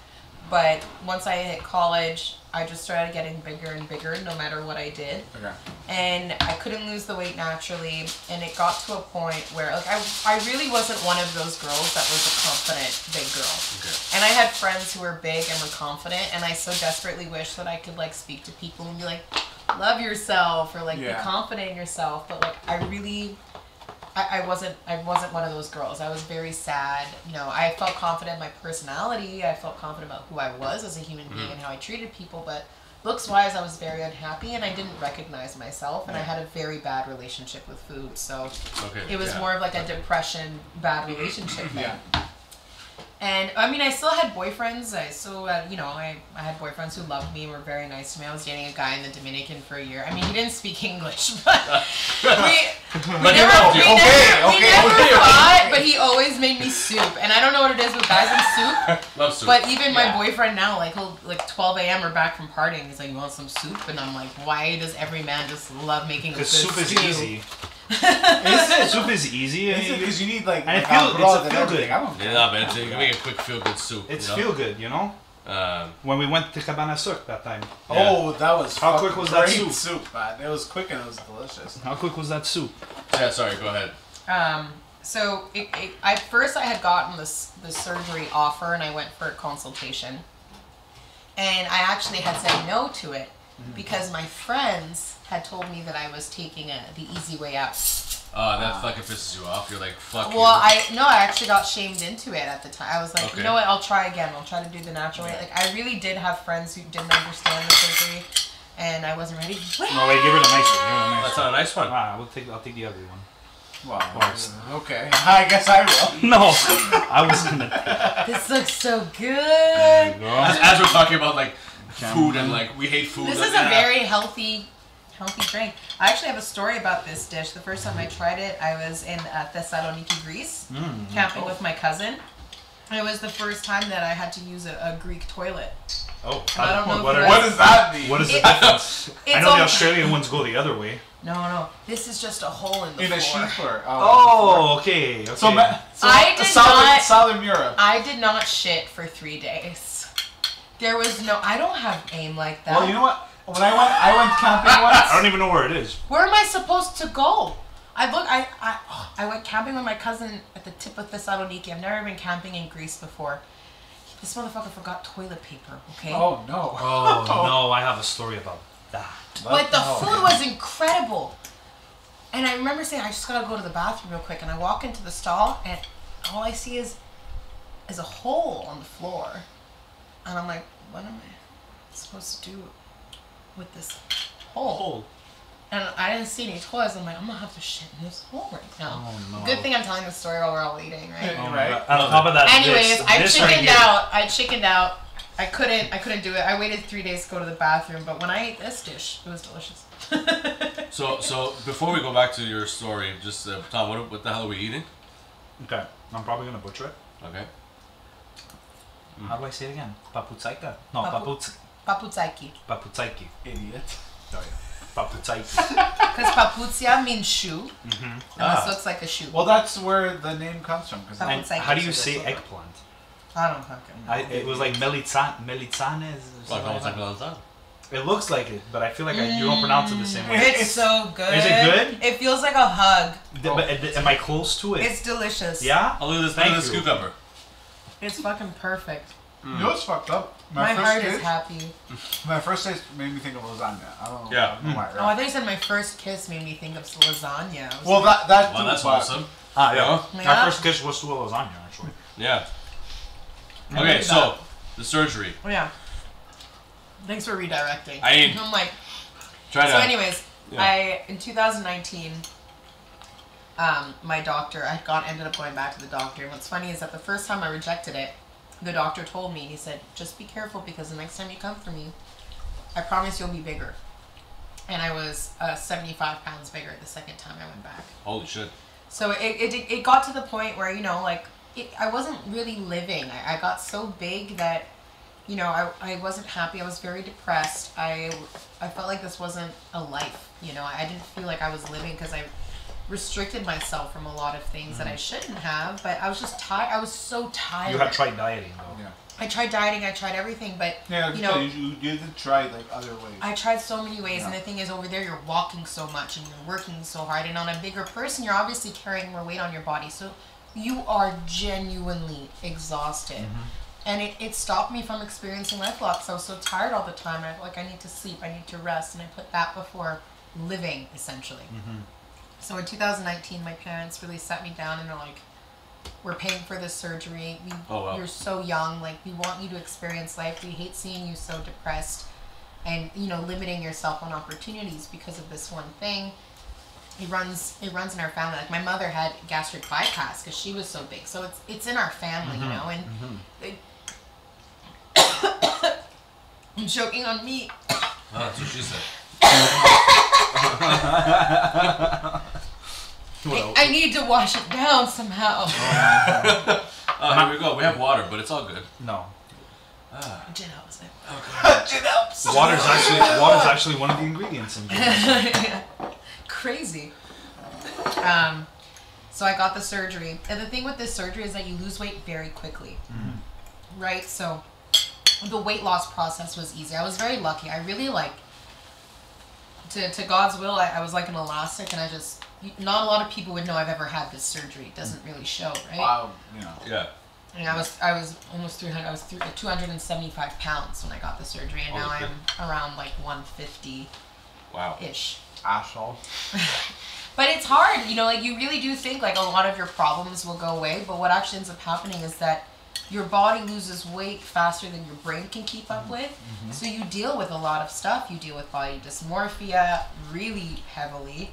But once I hit college, I just started getting bigger and bigger no matter what I did. Okay. And I couldn't lose the weight naturally. And it got to a point where like I really wasn't one of those girls that was a confident big girl. Okay. And I had friends who were big and were confident, and I so desperately wished that I could like speak to people and be like, love yourself or like be Yeah. confident in yourself. But like I wasn't one of those girls. I was very sad. You know, I felt confident in my personality. I felt confident about who I was as a human being and how I treated people. But looks wise, I was very unhappy and I didn't recognize myself. And I had a very bad relationship with food. So Okay. it was yeah. more of like a depression, bad relationship thing. Yeah. And I mean, I still had boyfriends. I had boyfriends who loved me and were very nice to me. I was dating a guy in the Dominican for a year. I mean, he didn't speak English, but we never fought. But he always made me soup, and I don't know what it is with guys and soup. Love soup. But even my boyfriend now, like he'll 12 a.m. we're back from partying. He's like, "You want some soup?" And I'm like, "Why does every man just love making a good Because soup is stew?" easy. Soup is easy. Because you need like And it arroz it's a and feel everything. good. I don't. Yeah, but you can make a quick feel good soup. It's you know? feel good, you know. When we went to Cabana Suc that time. Oh, that was How quick fucking was that great soup? man. It was quick and it was delicious. How quick was that soup? Yeah, sorry. Go ahead. So at first I had gotten the surgery offer and I went for a consultation. And I actually had said no to it because my friends had told me that I was taking the easy way out. Oh, that fucking pisses you off. You're like, fuck Well, you. I actually got shamed into it at the time. I was like, Okay. you know what, I'll try again. I'll try to do the natural way. Like, I really did have friends who didn't understand the surgery and I wasn't ready. No, wait, give her the nice one. Give her the nice That's one. not a nice one. I'll take the ugly one. Well, okay. I guess I will. No, I was gonna. This looks so good. As we're talking about like food and like we hate food. This like, is a very healthy drink. I actually have a story about this dish. The first time I tried it, I was in Thessaloniki, Greece, camping with my cousin. It was the first time that I had to use a Greek toilet. Oh, I don't know what, if are, you What does that mean? what is the It- difference? I it's know the all- Australian ones go the other way. No. This is just a hole in the In a floor. sheep or? Oh, okay. So, I did Southern Europe. I did not shit for 3 days. There was no. I don't have aim like that. Well, you know what? When I went camping once. I don't even know where it is. Where am I supposed to go? I went camping with my cousin at the tip of Thessaloniki. I've never been camping in Greece before. This motherfucker forgot toilet paper, okay? Oh no. Oh no, I have a story about that. But the food was incredible. And I remember saying, I just gotta go to the bathroom real quick. And I walk into the stall and all I see is a hole on the floor. And I'm like, what am I supposed to do with this hole? And I didn't see any toilets. I'm like, I'm gonna have to shit in this hole right now. Oh no. Good thing I'm telling the story while we're all eating, right? Yeah. Oh, Right. right. On top of that, Anyways, this right here. I chickened out. I couldn't do it. I waited 3 days to go to the bathroom, but when I ate this dish, it was delicious. So before we go back to your story, just Tom, what the hell are we eating? Okay, I'm probably gonna butcher it. Okay. How do I say it again? Paputsaika? No, Papu- Paputsaki. Paputsaki. Idiot. Oh, yeah. Paputsaki. Because paputsia means shoe. And this looks like a shoe. Well, that's where the name comes from. Cause And Paputsaki. how do you say eggplant? I don't fucking know. It was like melitzanes. It looks like it, but I feel like you don't pronounce it the same way. It's so good. Is it good? It feels like a hug. But am I close to it? It's delicious. Yeah? Oh, look at this, Thank look at this you. cucumber. It's fucking perfect. You know what's fucked up? My first heart is taste- happy. My first taste made me think of lasagna. I don't know. Yeah. I don't know why, Oh, I thought you said my first kiss made me think of lasagna. I was Well, like, that Wow, too, that's but- awesome. Ah, yeah. Yeah. Yeah. My first kiss was to a lasagna, actually. Yeah. I Okay, believe so that. the surgery. Oh, yeah. Thanks for redirecting. I'm like, Try to. so anyways, Yeah. in 2019, my doctor, ended up going back to the doctor. And what's funny is that the first time I rejected it, the doctor told me, he said, just be careful because the next time you come for me, I promise you'll be bigger. And I was 75 pounds bigger the second time I went back. Holy shit. So it got to the point where, I wasn't really living. I got so big that, I wasn't happy. I was very depressed. I felt like this wasn't a life, I didn't feel like I was living because I restricted myself from a lot of things that I shouldn't have, but I was just tired. I was so tired. You had tried dieting, though. Yeah. I tried dieting, I tried everything, but, Yeah, you did try like other ways. I tried so many ways, and Yeah. the thing is, over there, you're walking so much, and you're working so hard, and on a bigger person, you're obviously carrying more weight on your body, so you are genuinely exhausted. And it stopped me from experiencing life a lot, because I was so tired all the time. I felt like I need to sleep, I need to rest, and I put that before living, essentially. So in 2019, my parents really sat me down, and they're like, we're paying for this surgery. You're so young. Like, we want you to experience life. We hate seeing you so depressed and, limiting yourself on opportunities because of this one thing. It runs in our family. Like, my mother had gastric bypass because she was so big. So it's in our family, and I'm choking on meat. Oh, that's what she said. I need to wash it down somehow. Oh, here we go. We have water, but it's all good. No. Gin helps it. Gin helps. Water's actually one of the ingredients in gin. Crazy. So I got the surgery. And the thing with this surgery is that you lose weight very quickly. Right? So the weight loss process was easy. I was very lucky. I really to God's will, I was like an elastic, and not a lot of people would know I've ever had this surgery. It doesn't really show, right? Wow, Yeah. And I was almost 300. I was 275 pounds when I got the surgery, and now I'm around like 150. Wow. Ish. Asshole. But it's hard, you really do think like a lot of your problems will go away, but what actually ends up happening is that your body loses weight faster than your brain can keep up with. So you deal with a lot of stuff. You deal with body dysmorphia really heavily.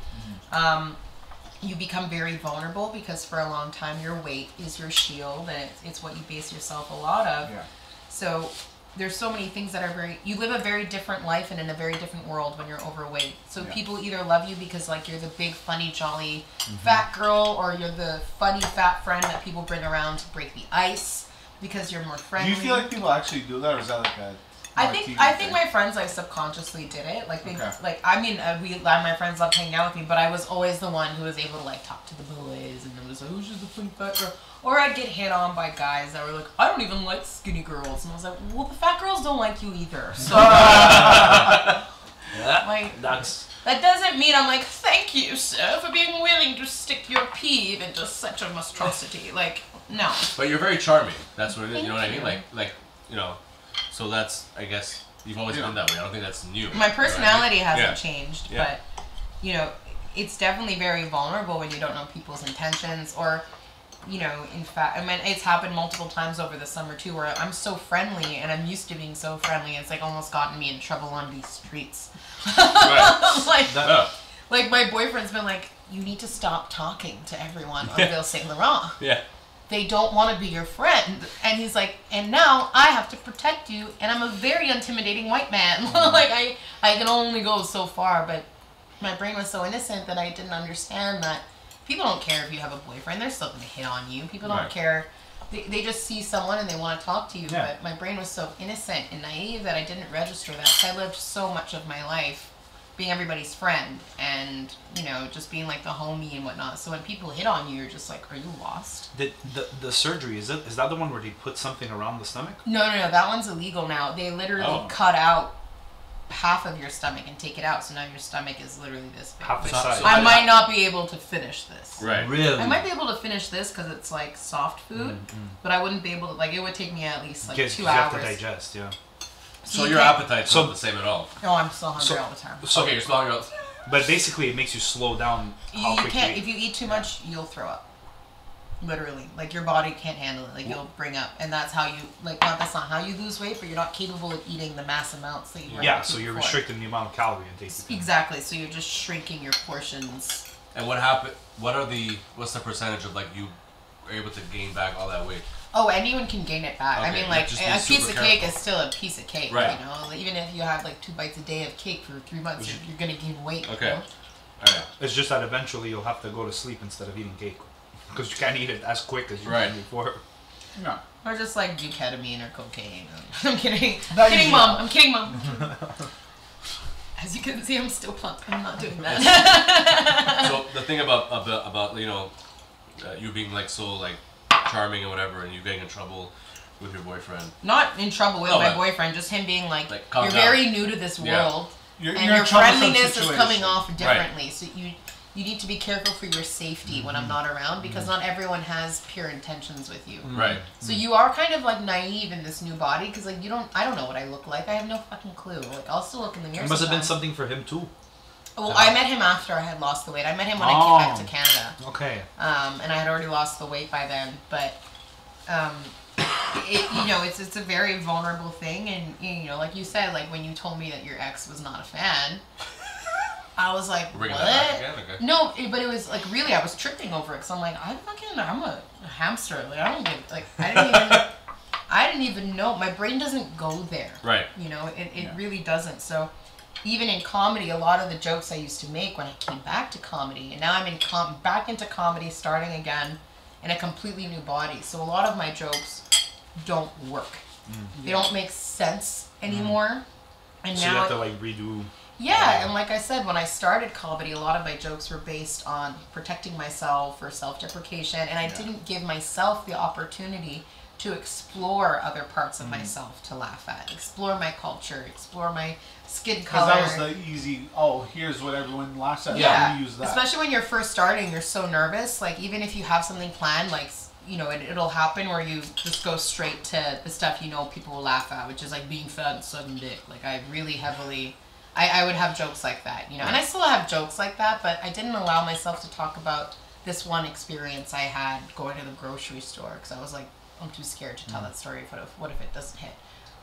You become very vulnerable because for a long time your weight is your shield, and it's what you base yourself a lot of. Yeah. So there's so many things that are you live a very different life and in a very different world when you're overweight. So people either love you because like you're the big funny jolly fat girl, or you're the funny fat friend that people bring around to break the ice because you're more friendly. Do you feel like people actually do that, or is that like a I think my friends like subconsciously did it. Like my friends loved hanging out with me, but I was always the one who was able to like talk to the boys, and it was like, who's just a funny fat girl? Or I'd get hit on by guys that were like, I don't even like skinny girls, and I was like, well, the fat girls don't like you either. So like that doesn't mean I'm like, thank you, sir, for being willing to stick your peeve into such a monstrosity. Like, no. But you're very charming. That's what it is. You know what I mean? Thank Like. So that's, I guess, you've always been that way. I don't think that's new. My personality hasn't Yeah. changed, Yeah. but, it's definitely very vulnerable when you don't know people's intentions, or, in fact, it's happened multiple times over the summer too, where I'm so friendly and I'm used to being so friendly, it's like almost gotten me in trouble on these streets. Right. Like my boyfriend's been like, you need to stop talking to everyone on Ville Saint Laurent. Yeah. They don't want to be your friend. And he's like, and now I have to protect you, and I'm a very intimidating white man. Like, I can only go so far, but my brain was so innocent that I didn't understand that people don't care if you have a boyfriend. They're still going to hit on you. People don't care they just see someone and they want to talk to you. Yeah. But my brain was so innocent and naive that I didn't register that. So I lived so much of my life being everybody's friend and, you know, just being like the homie and whatnot. So when people hit on you, you're just like, are you lost? The surgery, is that the one where they put something around the stomach? No, that one's illegal now. They literally Oh. cut out half of your stomach and take it out. So now your stomach is literally this big. Half the Which size. I might not be able to finish this. Right. Really? I might be able to finish this because it's like soft food, but I wouldn't be able to, like, it would take me at least like 2 you hours. have to digest, yeah. So you your can't- appetite's So- not the same at all. Oh, I'm still hungry So- all the time. So, Okay, you're smelling out. but basically, it makes you slow down how You quick can't, you if you eat too much, you'll throw up. Literally. Like, your body can't handle it. Like, you'll bring up. And that's how you, like, that's not how you lose weight, but you're not capable of eating the mass amounts that you were Yeah, able to so you're before. restricting the amount of calorie intake. Exactly. So you're just shrinking your portions. And what happened? What's the percentage of like you are able to gain back all that weight? Oh, anyone can gain it back. I Okay, mean, yeah, like, just be a piece of super cake careful. is still a piece of cake, Right. you know? Like, even if you have, like, 2 bites a day of cake for 3 months, you're going to gain weight. Okay. You know? Alright. It's just that eventually you'll have to go to sleep instead of eating cake. Because you can't eat it as quick as you Right. did before. No. Or just, like, do ketamine or cocaine. I'm kidding. Not I'm kidding, usually. Mom. I'm kidding, Mom. As you can see, I'm still plump. I'm not doing that. So the thing about you know you being like so like charming and whatever, and you getting in trouble with your boyfriend. Not in trouble with No, my but- boyfriend, just him being like calm you're down. very new to this Yeah. world. You're And in a your troublesome friendliness is coming situation. off differently. So you need to be careful for your safety when I'm not around because not everyone has pure intentions with you. Right. So you are kind of like naive in this new body because like I don't know what I look like. I have no fucking clue. Like I'll still look in the mirror. It must have been sometimes. something for him too. Well, I met him after I had lost the weight. I met him when I came back to Canada. Okay. And I had already lost the weight by then. But, it's a very vulnerable thing. And, you know, like you said, like when you told me that your ex was not a fan, I was like, We're bringing what? that back again? Okay. No, but it was like really, I was tripping over it. Cause I'm like, I'm a hamster. Like, I don't give, like, I didn't even know. My brain doesn't go there. Right. You know, it Yeah. really doesn't. So even in comedy, a lot of the jokes I used to make when I came back to comedy, and now I'm in back into comedy, starting again in a completely new body. So a lot of my jokes don't work. They don't make sense anymore. And So now you have to like redo. yeah, and like I said, when I started comedy, a lot of my jokes were based on protecting myself or self-deprecation, and I didn't give myself the opportunity to explore other parts of myself to laugh at, explore my culture, explore my skin Because color. that was the easy, here's what everyone laughs at. yeah, Let me use that. especially when you're first starting, you're so nervous. Like even if you have something planned, like you know, it'll happen where you just go straight to the stuff you know people will laugh at, which is like being fat and sucking dick. Like I really heavily. I would have jokes like that, you know, and I still have jokes like that, but I didn't allow myself to talk about this one experience I had going to the grocery store because I was like, I'm too scared to tell that story. What if it doesn't hit?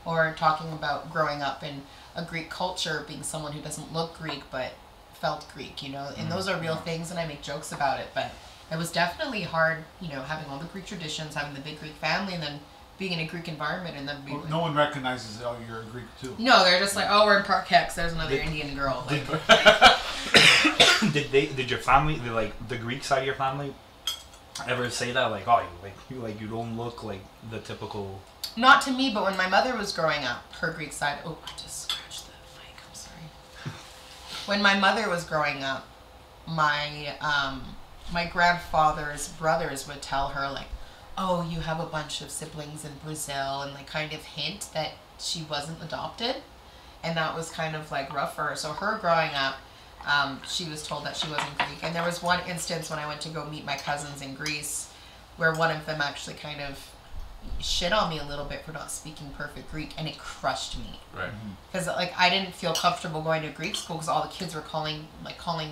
Or talking about growing up in a Greek culture, being someone who doesn't look Greek but felt Greek, you know, and those are real things, and I make jokes about it. But it was definitely hard, you know, having all the Greek traditions, having the big Greek family, and then being in a Greek environment, and then being No one recognizes, you're a Greek too. no, they're just like, oh, we're in Park Hex. There's another Indian girl. Like, Did your family, the Greek side of your family, ever say that like, oh, you don't look like the typical? not to me, but when my mother was growing up, her Greek side. Oh, I just scratched the mic. I'm sorry. When my mother was growing up, my grandfather's brothers would tell her like, oh, you have a bunch of siblings in Brazil, and like kind of hint that she wasn't adopted, and that was kind of like rough for her. So her growing up, she was told that she wasn't Greek. And there was one instance when I went to go meet my cousins in Greece where one of them actually kind of shit on me a little bit for not speaking perfect Greek, and it crushed me. Right. Because like I didn't feel comfortable going to Greek school because all the kids were calling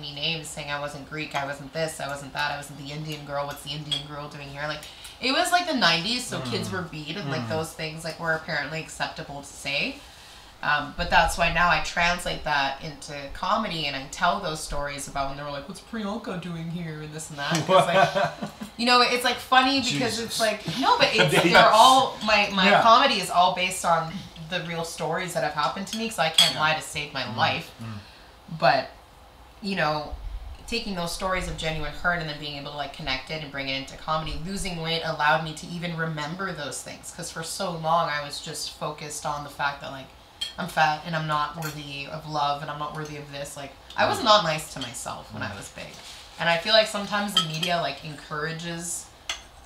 me names, saying I wasn't Greek, I wasn't this, I wasn't that, I wasn't the Indian girl. What's the Indian girl doing here? Like it was like the 90s, so kids were beat, and like those things like were apparently acceptable to say. But that's why now I translate that into comedy, and I tell those stories about when they were like, what's Priyanka doing here and this and that. 'Cause, like, you know, it's like funny because it's like, no, but they're all, my comedy is all based on the real stories that have happened to me because I can't lie to save my life. But, you know, taking those stories of genuine hurt and then being able to like connect it and bring it into comedy. Losing weight allowed me to even remember those things, because for so long I was just focused on the fact that like I'm fat and I'm not worthy of love and I'm not worthy of this. Like I was not nice to myself when I was big, and I feel like sometimes the media like encourages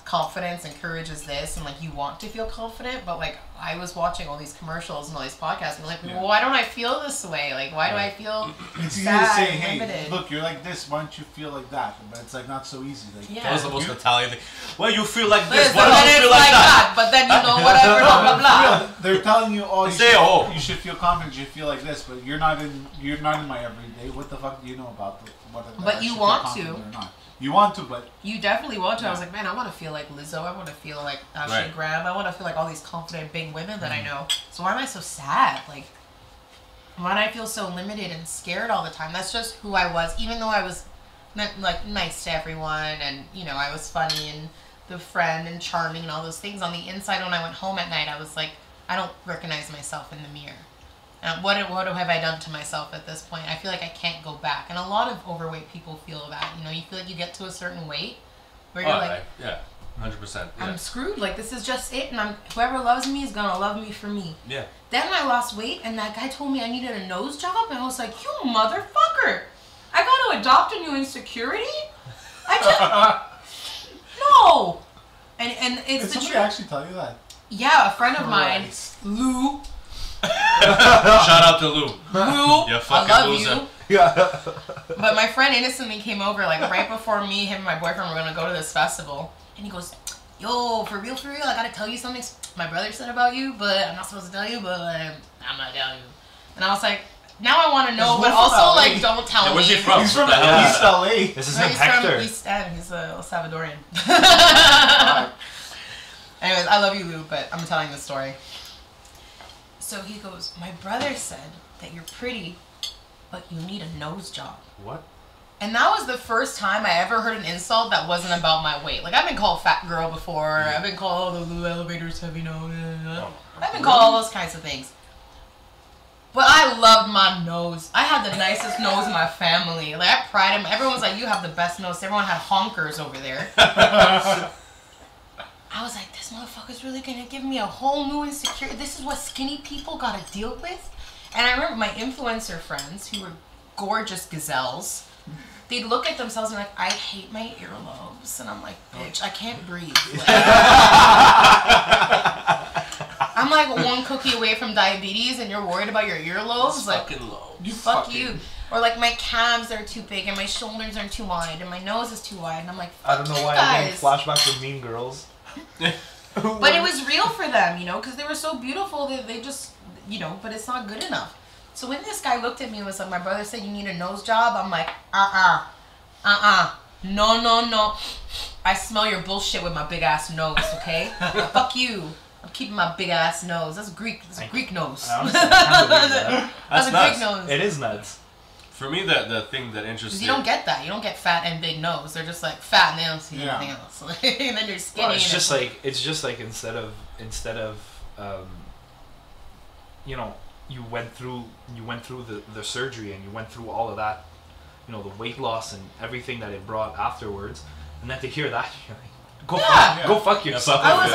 confidence, encourages this, and like you want to feel confident, but like I was watching all these commercials and all these podcasts and like, well, why don't I feel this way? Like why do I feel it's easy sad to say, and hey, limited? look, you're like this, why don't you feel like that? But it's like not so easy. Like That was the most Italian thing. Well, you feel like Listen, this, why don't you feel like that? But then you know whatever, blah blah blah. They're telling you, oh, Say, you should feel confident, you should feel like this, but you're not in my everyday. What the fuck do you know about what? But you want to. Or not. You want to, but You definitely want to. I was like, man, I want to feel like Lizzo. I want to feel like Ashley Graham. I want to feel like all these confident big women that I know. So why am I so sad? Like, why do I feel so limited and scared all the time? That's just who I was. Even though I was like nice to everyone, and you know, I was funny and the friend and charming and all those things. On the inside, when I went home at night, I was like, I don't recognize myself in the mirror. And what have I done to myself at this point? I feel like I can't go back. And a lot of overweight people feel that. You know, you feel like you get to a certain weight where you're like, yeah, 100%. Yeah. I'm screwed. Like, this is just it. And whoever loves me is going to love me for me. Yeah. Then I lost weight, and that guy told me I needed a nose job. And I was like, you motherfucker. I got to adopt a new insecurity? No. And it's did the somebody truth. actually tell you that? Yeah, a friend of mine, Lou. Shout out to Lou. Lou, You I fucking love loser. you. Yeah. But my friend innocently came over, like, right before me, him, and my boyfriend were gonna go to this festival. And he goes, yo, for real, I gotta tell you something my brother said about you, but I'm not supposed to tell you, but I'm not telling you. And I was like, now I want to know, but also, like, don't tell me. Where's he from? He's from Yeah. East LA. This is No, him, he's Hector. from East End. He's a Salvadorian. Anyways, I love you, Lou, but I'm telling this story. So he goes, my brother said that you're pretty, but you need a nose job. What? And that was the first time I ever heard an insult that wasn't about my weight. Like, I've been called fat girl before. I've been called, oh, the Lou elevator's heavy nose. I've been called all those kinds of things. But I loved my nose. I had the nicest nose in my family. Like, I pride in everyone was like, you have the best nose. Everyone had honkers over there. I was like, this motherfucker's really gonna give me a whole new insecurity. This is what skinny people gotta deal with. And I remember my influencer friends, who were gorgeous gazelles, they'd look at themselves and like, I hate my earlobes. And I'm like, bitch, I can't breathe. I'm like one cookie away from diabetes and you're worried about your earlobes? Like, Fucking low. fuck you. Or like my calves are too big and my shoulders are too wide and my nose is too wide. And I'm like, I don't know why I'm getting flashbacks of Mean Girls. But it was real for them, you know, because they were so beautiful that they just, you know, but it's not good enough. So when this guy looked at me and was like, my brother said you need a nose job, I'm like, no. I smell your bullshit with my big ass nose, okay? Fuck you. I'm keeping my big ass nose. That's Greek. That's a Greek nose. I honestly can't believe that. That's a nuts. Greek nose. It is nuts. For me, the thing that interests Because you don't get that. You don't get fat and big nose. They're just like fat and they don't see anything else. And then you're skinny. Well, and it's just like instead of you know, you went through the surgery and you went through all of that, you know, the weight loss and everything that it brought afterwards, and then to hear that, you're like, go fuck yourself. I What the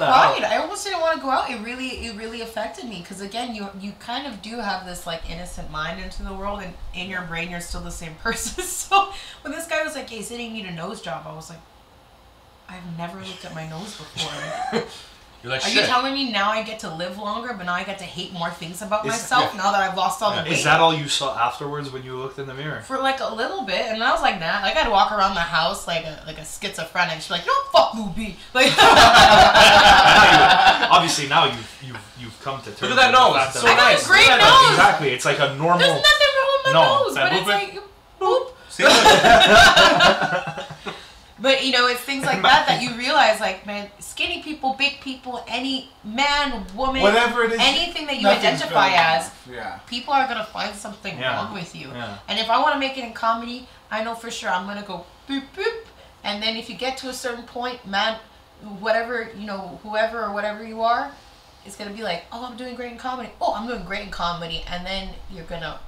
cried. hell? I almost didn't want to go out. It really affected me because again, you kind of do have this like innocent mind into the world, and in your brain you're still the same person. So when this guy was like, "Hey, sitting you need a nose job," I was like, "I've never looked at my nose before." You're like, Are shit. you telling me now I get to live longer, but now I get to hate more things about myself now that I've lost all the weight? Is that all you saw afterwards when you looked in the mirror? For like a little bit, and I was like, nah. Like I'd walk around the house like a schizophrenic. She's like, you don't fuck Lou B. Like, Obviously now you've come to terms. Look at that with the nose. fact So that- I got a great nose. Exactly. It's like a normal. There's nothing wrong with my No, nose, that but it's movement? like, boop. See? But you know, it's things like that you realize, like, man, skinny people, big people, any man, woman, Whatever it is, anything that you nothing's identify good as, enough. Yeah. people are gonna find something wrong with you. Yeah. And if I want to make it in comedy, I know for sure I'm gonna go boop boop, and then if you get to a certain point, man, whatever you know, whoever or whatever you are, it's gonna be like, oh, I'm doing great in comedy. Oh, I'm doing great in comedy, and then you're gonna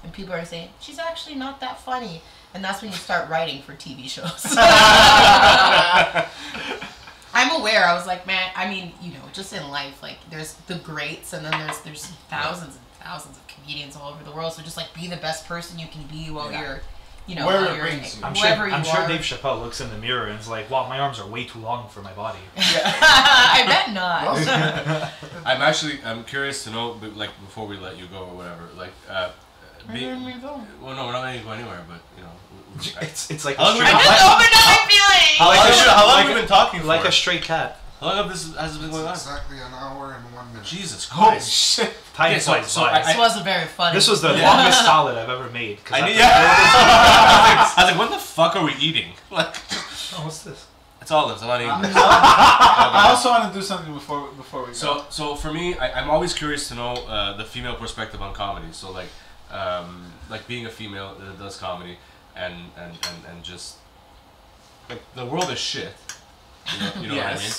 and people are saying she's actually not that funny, and that's when you start writing for TV shows. I'm aware. I was like, man, I mean, you know, just in life, like there's the greats, and then there's thousands and thousands of comedians all over the world. So just like be the best person you can be while you're, you know, Wherever while it you're brings you. I'm wherever sure Dave Chappelle looks in the mirror and is like, wow, my arms are way too long for my body. I bet not. I'm curious to know, like, before we let you go or whatever, like, well, no, we're not letting you go anywhere, but, you know. It's like How long a straight I just opened up my feelings. How long have we been talking for? like a stray cat. How long has this been going on? Exactly an hour and 1 minute. Jesus Holy Christ. shit. Time Yeah, flies so by. This wasn't very funny. This was the longest salad I've ever made. 'cause I after- I was like, what the fuck are we eating? Like, Oh, what's this? it's olives. I'm not eating this. I also want to do something before we go. So for me, I'm always curious to know the female perspective on comedy. So like being a female that does comedy, and just like the world is shit. You know what I mean?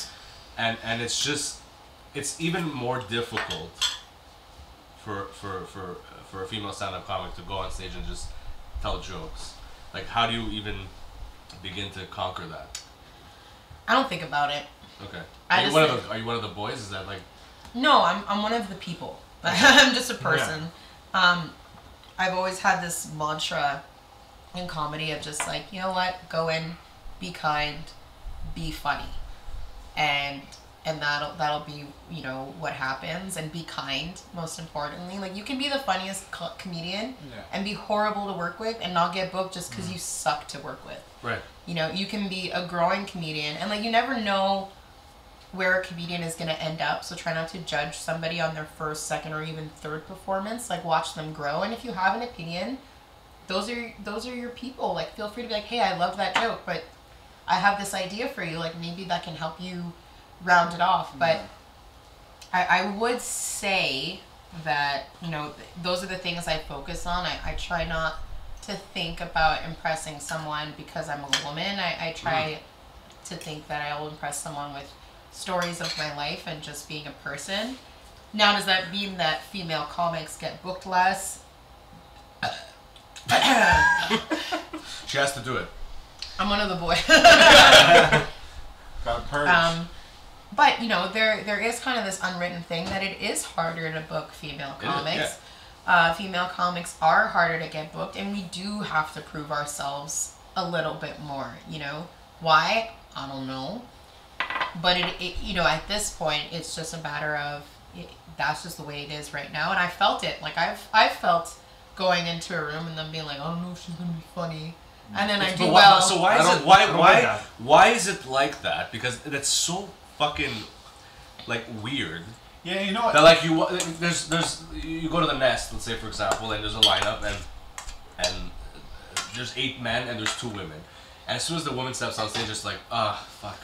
And it's even more difficult for a female stand-up comic to go on stage and just tell jokes. Like, how do you even begin to conquer that? I don't think about it. Okay. I Are you just one of the boys? Is that like? No, I'm one of the people. I'm just a person. I've always had this mantra in comedy of just like, you know what, go in, be kind, be funny, and that'll be, you know, what happens. And be kind, most importantly. Like, you can be the funniest comedian and be horrible to work with and not get booked just because you suck to work with. Right. You know, you can be a growing comedian, and like, you never know where a comedian is going to end up, so try not to judge somebody on their first, second, or even third performance. Like, watch them grow, and if you have an opinion, those are your people. Like, feel free to be like, hey, I love that joke, but I have this idea for you. Like, maybe that can help you round it off. But I would say that, you know, those are the things I focus on. I try not to think about impressing someone because I'm a woman. I try to think that I will impress someone with stories of my life and just being a person. Now, does that mean that female comics get booked less? She has to do it. I'm one of the boys. Got a purge. But, you know, there is kind of this unwritten thing that it is harder to book female comics. Female comics are harder to get booked, and we do have to prove ourselves a little bit more, you know. Why? I don't know. But it you know, at this point, it's just a matter of that's just the way it is right now. And I felt it. Like, I've felt going into a room and then being like, I don't know if she's gonna be funny, and then I do well. So why is it like that? Because that's so fucking like weird. Yeah, you know what? That like you go to the Nest, let's say, for example, and there's a lineup and there's 8 men and there's 2 women, and as soon as the woman steps on stage, it's like, fuck,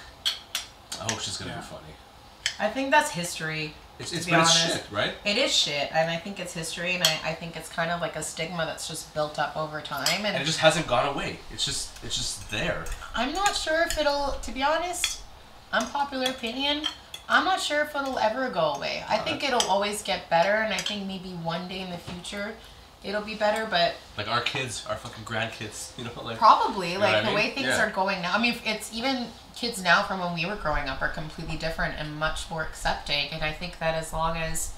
I hope she's gonna be funny. I think that's history. It's shit, right? It is shit, and I think it's history, and I think it's kind of like a stigma that's just built up over time, and it just hasn't gone away. It's just there. I'm not sure if it'll. To be honest, unpopular opinion, I'm not sure if it'll ever go away. I think it'll always get better, and I think maybe one day in the future, it'll be better. But like our kids, our fucking grandkids, you know, like probably, you know like what I the mean? way things are going now. I mean, it's even kids now from when we were growing up are completely different and much more accepting. And I think that as long as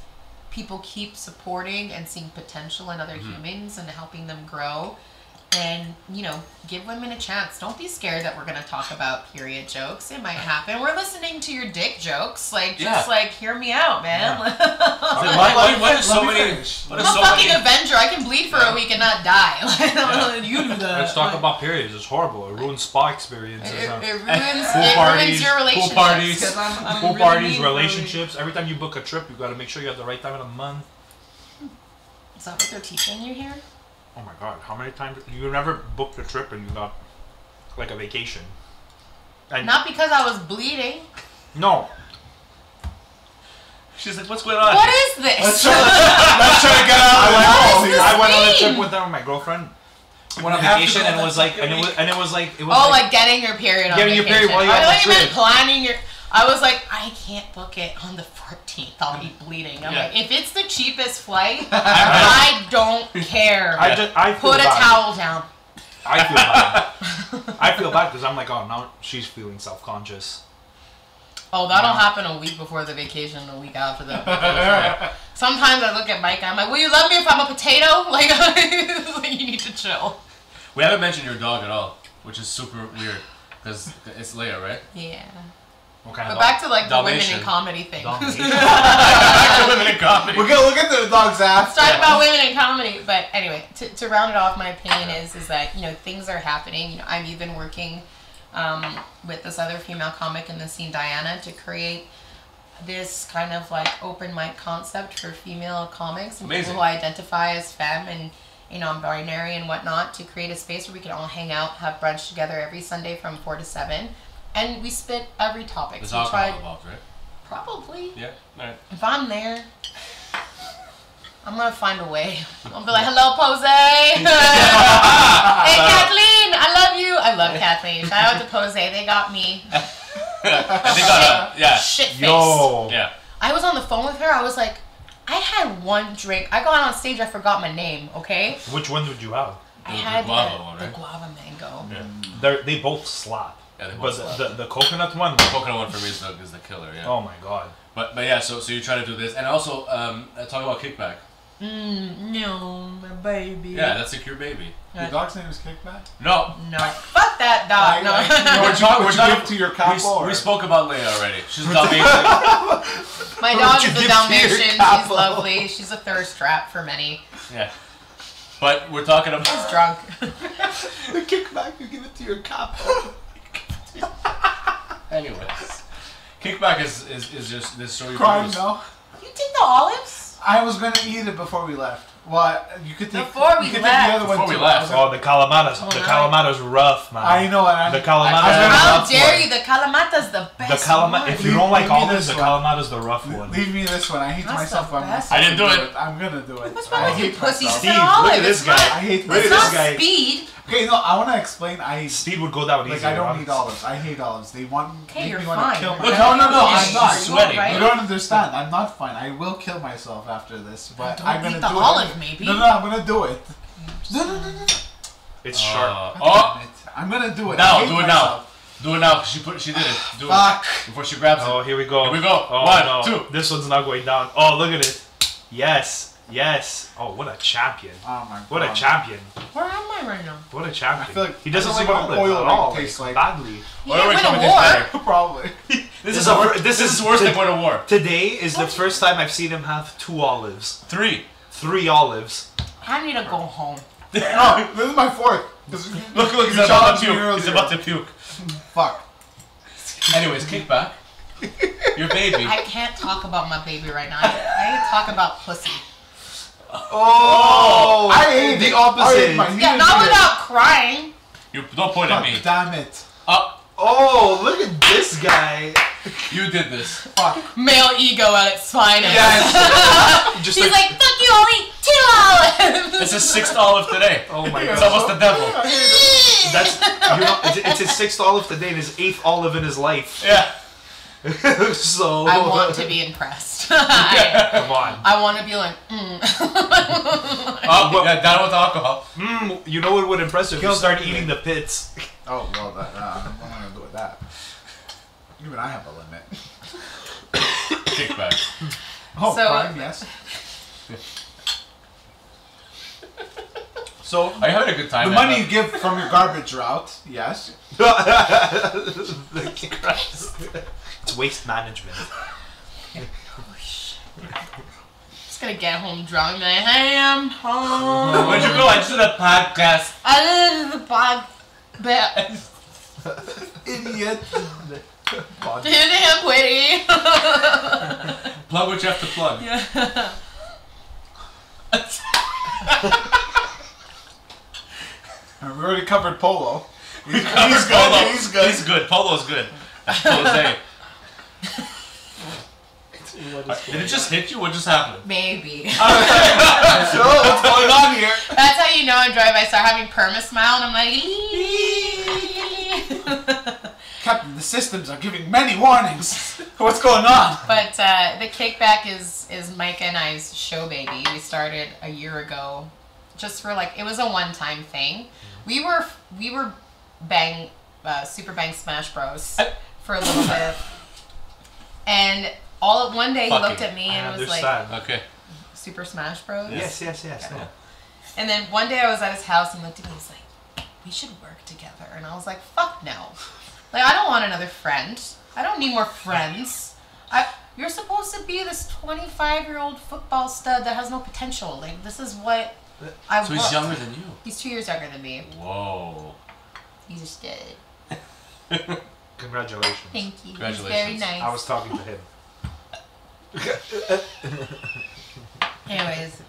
people keep supporting and seeing potential in other humans and helping them grow, and, you know, give women a chance. Don't be scared that we're going to talk about period jokes. It might happen. We're listening to your dick jokes. Like, just like, hear me out, man. What is so many? I'm a fucking Avenger. I can bleed for a week and not die. You do that. Let's talk about periods. It's horrible. It ruins spa experiences. It ruins parties, your relationships. Pool parties, 'cause I'm pool really parties, mean for relationships. Every time you book a trip, you got to make sure you have the right time of the month. Is that what they're teaching you here? Oh my god, how many times you never booked a trip and you got like a vacation? And Not because I was bleeding. no. She's like, what's going on? What is this? Let's try to get out. I went on a mean? trip with them with my girlfriend. Went on have to vacation go and it on was that like second it was like like getting your period on Getting your vacation. period while you're I on thought the you meant trip. planning your. I was like, I can't book it on the 14th. 15th, I'll be bleeding. I'm Yeah. like, if it's the cheapest flight, I don't care. I feel Put a bad. towel down. I feel bad. I feel bad because I'm like, oh, now she's feeling self-conscious. Oh, that'll happen a week before the vacation, a week after the vacation. Sometimes I look at Mike and I'm like, will you love me if I'm a potato? Like, you need to chill. We haven't mentioned your dog at all, which is super weird because it's Leia, right? Yeah. What kind But of back to like the women Dalmatian. in comedy thing. Dalmatian. Back to women in comedy. We'll get the dog's ass. Let's talk about women in comedy. But anyway, to round it off, my opinion is that, you know, things are happening. You know, I'm even working with this other female comic in the scene, Diana, to create this kind of like open mic concept for female comics and Amazing. people who identify as femme and, you know, binary and whatnot, to create a space where we can all hang out, have brunch together every Sunday from 4 to 7. And we spit every topic. There's So we alcohol tried, involved, right? probably. Yeah. All right. If I'm there, I'm gonna find a way. I'll be like, hello, Pose. Hey, Kathleen, I love you. I love Kathleen. Shout out to Pose. They got me. They got yeah. Shit face. Yo. Yeah. I was on the phone with her. I was like, I had one drink. I got on stage. I forgot my name. Okay. Which one would you have? I The had guava one, the right? guava mango. They both slap. Yeah, they But both slap. the coconut one. The coconut one for me is the killer. Yeah. Oh my god. But yeah, so you're trying to do this, and also talk about kickback. No, my baby. Yeah, that's like your baby. Your dog's name is Kickback? No. No. Fuck that dog. No. We're talking. Would you give to your capo? We spoke about Leia already. She's Dalmatian. My dog you is give to a your Dalmatian. She's capo? lovely. She's a thirst trap for many. Yeah. But we're talking about. He's drunk. The Kickback, you give it to your capo. Anyways, kickback is just this story. Crime, produced. no? You take the olives? I was gonna eat it before we left. Well, you could take. Before we you could left. take the other one Before we too. left. Oh, the Kalamata's. Oh, The no. Kalamata's rough, man. I know, and I. The I was Kalamata. gonna How love dare one. you? The Kalamata's the The best Kalamata. one. If you don't like Leave me olives, this the one. Kalamata's the rough one. Leave me this one. I hate That's myself the by best. myself. I didn't do to it. I'm gonna do it. What's I wrong with you, hate pussy? myself. It's Steve, an olive. look at this It's guy. not- I hate Look at It's this not guy. speed. Okay, no, I want to explain. Speed would go down Like, easy. I don't eat olives. I hate olives. They want Okay, make you're me want fine. to kill You're myself. No, fine. I'm not. Sweating. Right? You don't understand. I'm not fine. I will kill myself after this, but Don't I'm gonna eat the do olive, it. maybe. No, I'm gonna do it. No. It's sharp. Oh, Damn it. I'm gonna do it. Now, I hate do it myself. now. Do it now. She did it. Do Fuck. it before she grabs Oh, it. here we go. Here we go. Oh, One, no. two. This one's not going down. Oh, look at it. Yes. Yes. Oh, what a champion. Oh my god. What a champion. Where am I right now? What a champion. I feel like he doesn't this like is what olives oil at ring all. tastes like. Badly. You Oil didn't ring win coming a is war. better. Probably. This is is worse than going to war. Today is the first time I've seen him have 2 olives. 3. 3 olives. I need to go home. No, this is my fourth. Look, he's You about to challenged me puke. earlier. He's about to puke. Fuck. Anyways, kickback. Your baby. I can't talk about my baby right now. I need to talk about pussy. Oh! I hate the it. opposite. Yeah, not without crying. You don't point at me. Damn it. Oh, look at this guy. You did this. Fuck. Male ego at its finest. Yes. Just He's like, fuck you, I'll eat 2 olives. It's his 6th olive today. oh my It's god. almost the devil. That's it's his 6th olive today and his 8th olive in his life. Yeah. So I want to be impressed. Come on. I want to be like, Oh, yeah, down with alcohol. You know what would impress you? If you Kill start something. eating the pits. Oh, well, that, I'm not gonna do with that. Even I have a limit. Kickback. Oh, So- crime, yes. So, Are you having a good time? the money you give from your garbage route, yes. It's waste management. just gonna get home drunk and like, hey, I'm home. Where'd you go? I just did a podcast. I live in the pod. Bet. Idiot. Damn pretty. Plug what you have to plug. Yeah. We already covered Polo. He's Covered good. Polo. He's good. He's good. Polo's good. Jose. Did it just hit you? What just happened? Maybe. So, what's going on here? That's how you know I drive. I start having perma smile and I'm like, Captain, the systems are giving many warnings. What's going on? But the kickback is Micah and I's show baby. We started a year ago, just for like it was a one-time thing. We were Super Bang Smash Bros for a little bit, and one day he looked at me and was like, "Okay, Super Smash Bros." Yes. Yeah. And then one day I was at his house and he looked at me and was like, "We should work together." And I was like, "Fuck no! Like I don't want another friend. I don't need more friends. You're supposed to be this 25-year-old football stud that has no potential. Like this is what I want." So he's younger than you. He's 2 years younger than me. Whoa. He's a stud. Congratulations. Thank you. Congratulations. He's very nice. I was talking to him. Anyways,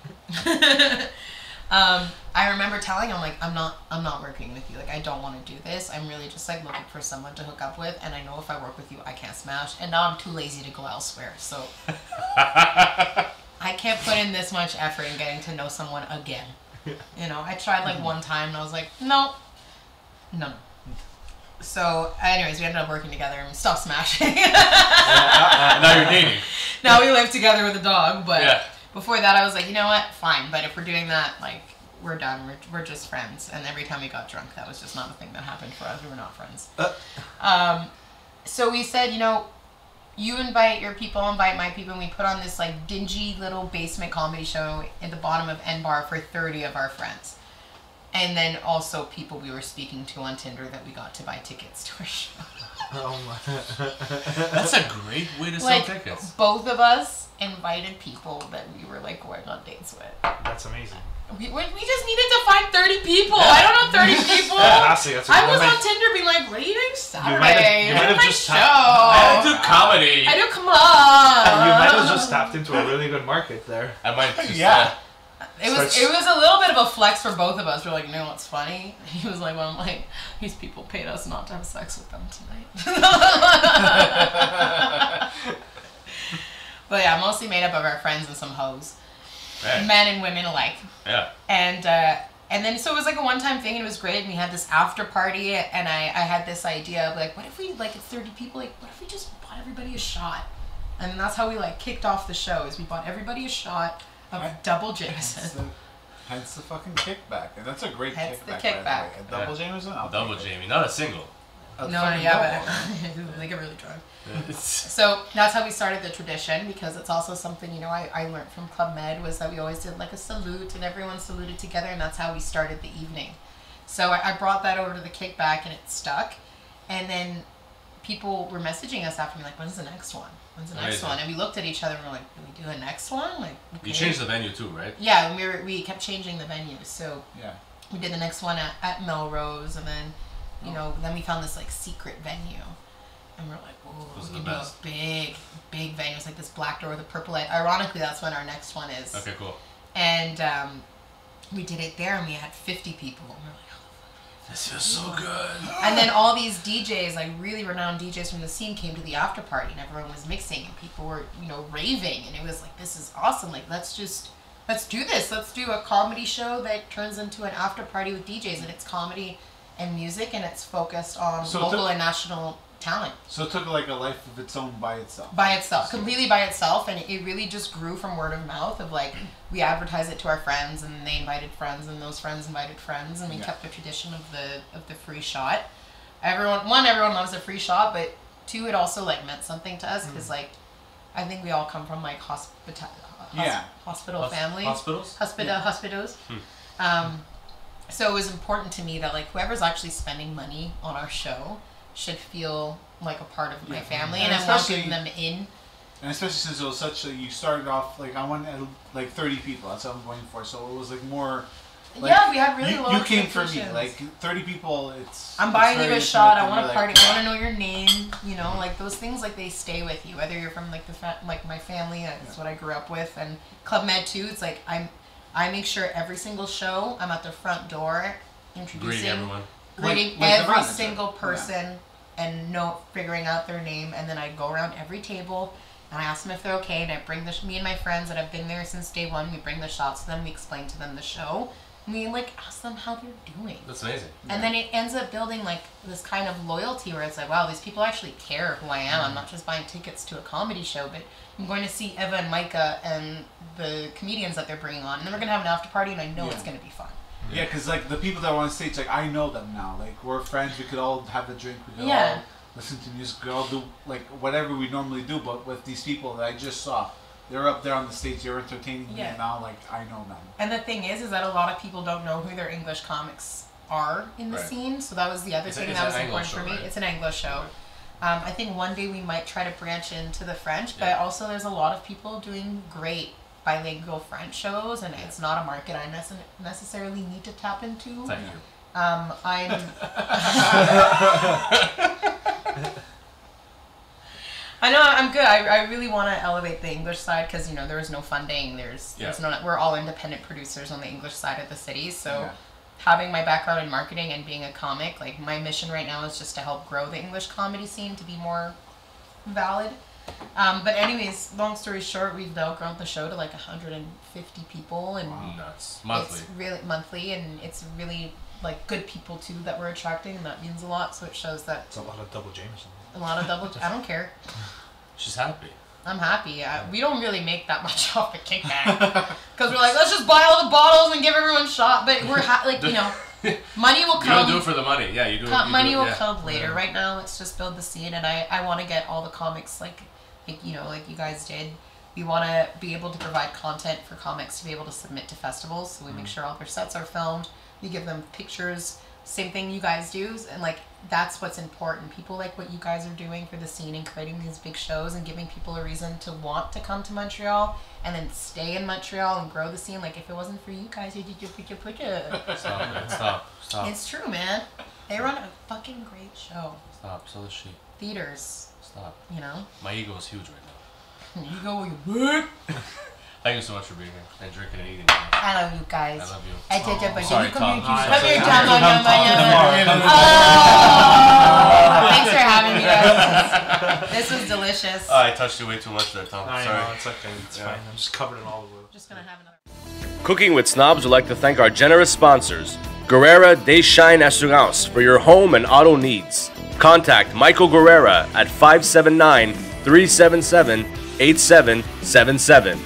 I remember telling him like I'm not working with you. Like I don't want to do this. I'm really just like looking for someone to hook up with, and I know if I work with you, I can't smash. And now I'm too lazy to go elsewhere. So I can't put in this much effort in getting to know someone again. You know, I tried like one time, and I was like, no. So, anyways, we ended up working together and we stopped smashing. Now you're dating. Now we live together with a dog, but Yeah. before that I was like, you know what, fine, but if we're doing that, like, we're done, we're just friends. And every time we got drunk, that was just not a thing that happened for us. We were not friends. So we said, you know, you invite your people, I'll invite my people, and we put on this like dingy little basement comedy show at the bottom of N Bar for 30 of our friends. And then also people we were speaking to on Tinder that we got to buy tickets to our show. Oh my. That's a great way to sell tickets. Both of us invited people that we were like going on dates with. That's amazing. We just needed to find 30 people. I don't know 30 people. I was on Tinder being like, what are you doing Saturday? You might have just show. I do comedy. I do, come on. You might have just tapped into a really good market there. I might just, Yeah. It was a little bit of a flex for both of us. We're like, you know what's funny? He was like, well, I'm like, these people paid us not to have sex with them tonight. But yeah, mostly made up of our friends and some hoes. Right. Men and women alike. Yeah. And then so it was like a one-time thing and it was great, and we had this after party, and I had this idea of like, what if we, like, at 30 people, like, what if we just bought everybody a shot? And then that's how we like kicked off the show, is we bought everybody a shot of double Jameson. Hence the fucking kickback. And that's a great Hence kickback. the by the kickback. way. A double Jameson? I'll Double take it. Jamie, not a single. A No, fucking yeah, double. but they get really drunk. Yeah. So that's how we started the tradition, because it's also something, you know, I learned from Club Med, was that we always did like a salute and everyone saluted together, and that's how we started the evening. So I brought that over to the kickback and it stuck. And then people were messaging us after me like, when's the next one? When's the next Amazing. one? And we looked at each other and we're like, do we do a next one? Like, okay. You changed the venue too, right? Yeah, and we kept changing the venues. So Yeah. we did the next one at Melrose, and then, you know, then we found this like secret venue. And we're like, oh, Those are we the can do a best. big venue. It's like this black door with a purple light. Ironically, that's when our next one is. Okay, cool. And we did it there, and we had 50 people. And we're like, This feels so good. and then all these DJs, like really renowned DJs from the scene, came to the after party, and everyone was mixing, and people were, you know, raving, and it was like, this is awesome. Like, let's do this. Let's do a comedy show that turns into an after party with DJs, and it's comedy and music, and it's focused on local and national talent. So it took like a life of its own by itself. By itself, completely by itself, and it really just grew from word of mouth of like, we advertised it to our friends, and they invited friends, and those friends invited friends, and we kept the tradition of the free shot. Everyone loves a free shot, but two, it also like meant something to us, because like, I think we all come from like hospital families. Hospitals? Hospitals. So it was important to me that like whoever's actually spending money on our show should feel like a part of my family, and I'm welcoming them in. And especially since it was such a, you started off like, I wanted like 30 people, that's what I'm going for, so it was like more, like, yeah, we had really low you came for me, expectations. like 30 people, I'm buying you a shot, I want to to party, I want to know your name, you know, like those things, like they stay with you, whether you're from like like my family, that's what I grew up with, and Club Med too, it's like I make sure every single show I'm at the front door introducing, greeting Like the every manager. single person and figuring out their name, and then I go around every table and I ask them if they're okay, and I bring me and my friends that have been there since day one, we bring the shots to them, we explain to them the show, we like ask them how they're doing. That's amazing. And then it ends up building like this kind of loyalty where it's like, wow, these people actually care who I am. I'm not just buying tickets to a comedy show, but I'm going to see Eva and Micah and the comedians that they're bringing on. And then we're going to have an after party, and I know it's going to be fun. Yeah, because like the people that are on stage, like I know them now. Like we're friends. We could all have a drink. We could all listen to music. We could all do like whatever we normally do. But with these people that I just saw, they're up there on the stage. They're entertaining me, and now like I know them. And the thing is that a lot of people don't know who their English comics are in the scene. So that was the other thing that was important for me. Right? It's an English show. Right. I think one day we might try to branch into the French, but also there's a lot of people doing great bilingual French shows, and it's not a market I necessarily need to tap into. Thank you. I'm I know I'm good. I really want to elevate the English side because there is no funding. There's no. We're all independent producers on the English side of the city. So having my background in marketing and being a comic, like my mission right now is just to help grow the English comedy scene to be more valid. But anyways, long story short, we've now grown the show to like 150 people, and nuts. Monthly. It's really monthly, and it's really like good people too that we're attracting, and that means a lot. So it shows that it's a lot of double Jameson. A lot of double. I don't care. She's happy. I'm happy. We don't really make that much off the kickback because we're like, let's just buy all the bottles and give everyone a shot. But we're money will come. You don't do it for the money. Yeah, you do it. Money will come later. Yeah. Right now, let's just build the scene, and I want to get all the comics like you guys did. We want to be able to provide content for comics to be able to submit to festivals. So we make sure all their sets are filmed. We give them pictures. Same thing you guys do, and like that's what's important. People like what you guys are doing for the scene and creating these big shows and giving people a reason to want to come to Montreal and then stay in Montreal and grow the scene. Like if it wasn't for you guys, you'd Stop. It's true, man. They run a fucking great show. Stop. So does she. Theaters. Stop. My ego is huge right now. You go with your work. Thank you so much for being here and drinking and eating. I love you guys. I love you. Sorry, Tom. Come here, Tom. Thanks for having me, guys. This was delicious. I touched you way too much there, Tom. I Sorry. know, it's okay. It's fine. I'm just covered in olive oil. Just gonna have another. Cooking with Snobs would like to thank our generous sponsors, Guerrera de Shine Assurance, for your home and auto needs. Contact Michael Guerrera at 579-377-8777.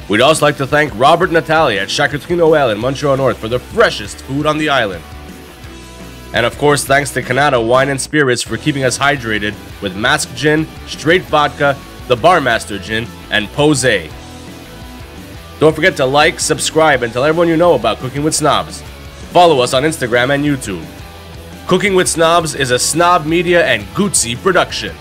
We'd also like to thank Robert and Natalia at Charcuterie Noël in Montreal North for the freshest food on the island. And of course, thanks to Canada Wine and Spirits for keeping us hydrated with Mask Gin, Straight Vodka, the Barmaster Gin, and Posé. Don't forget to like, subscribe, and tell everyone you know about Cooking with Snobs. Follow us on Instagram and YouTube. Cooking with Snobs is a Snob Media and Gucci production.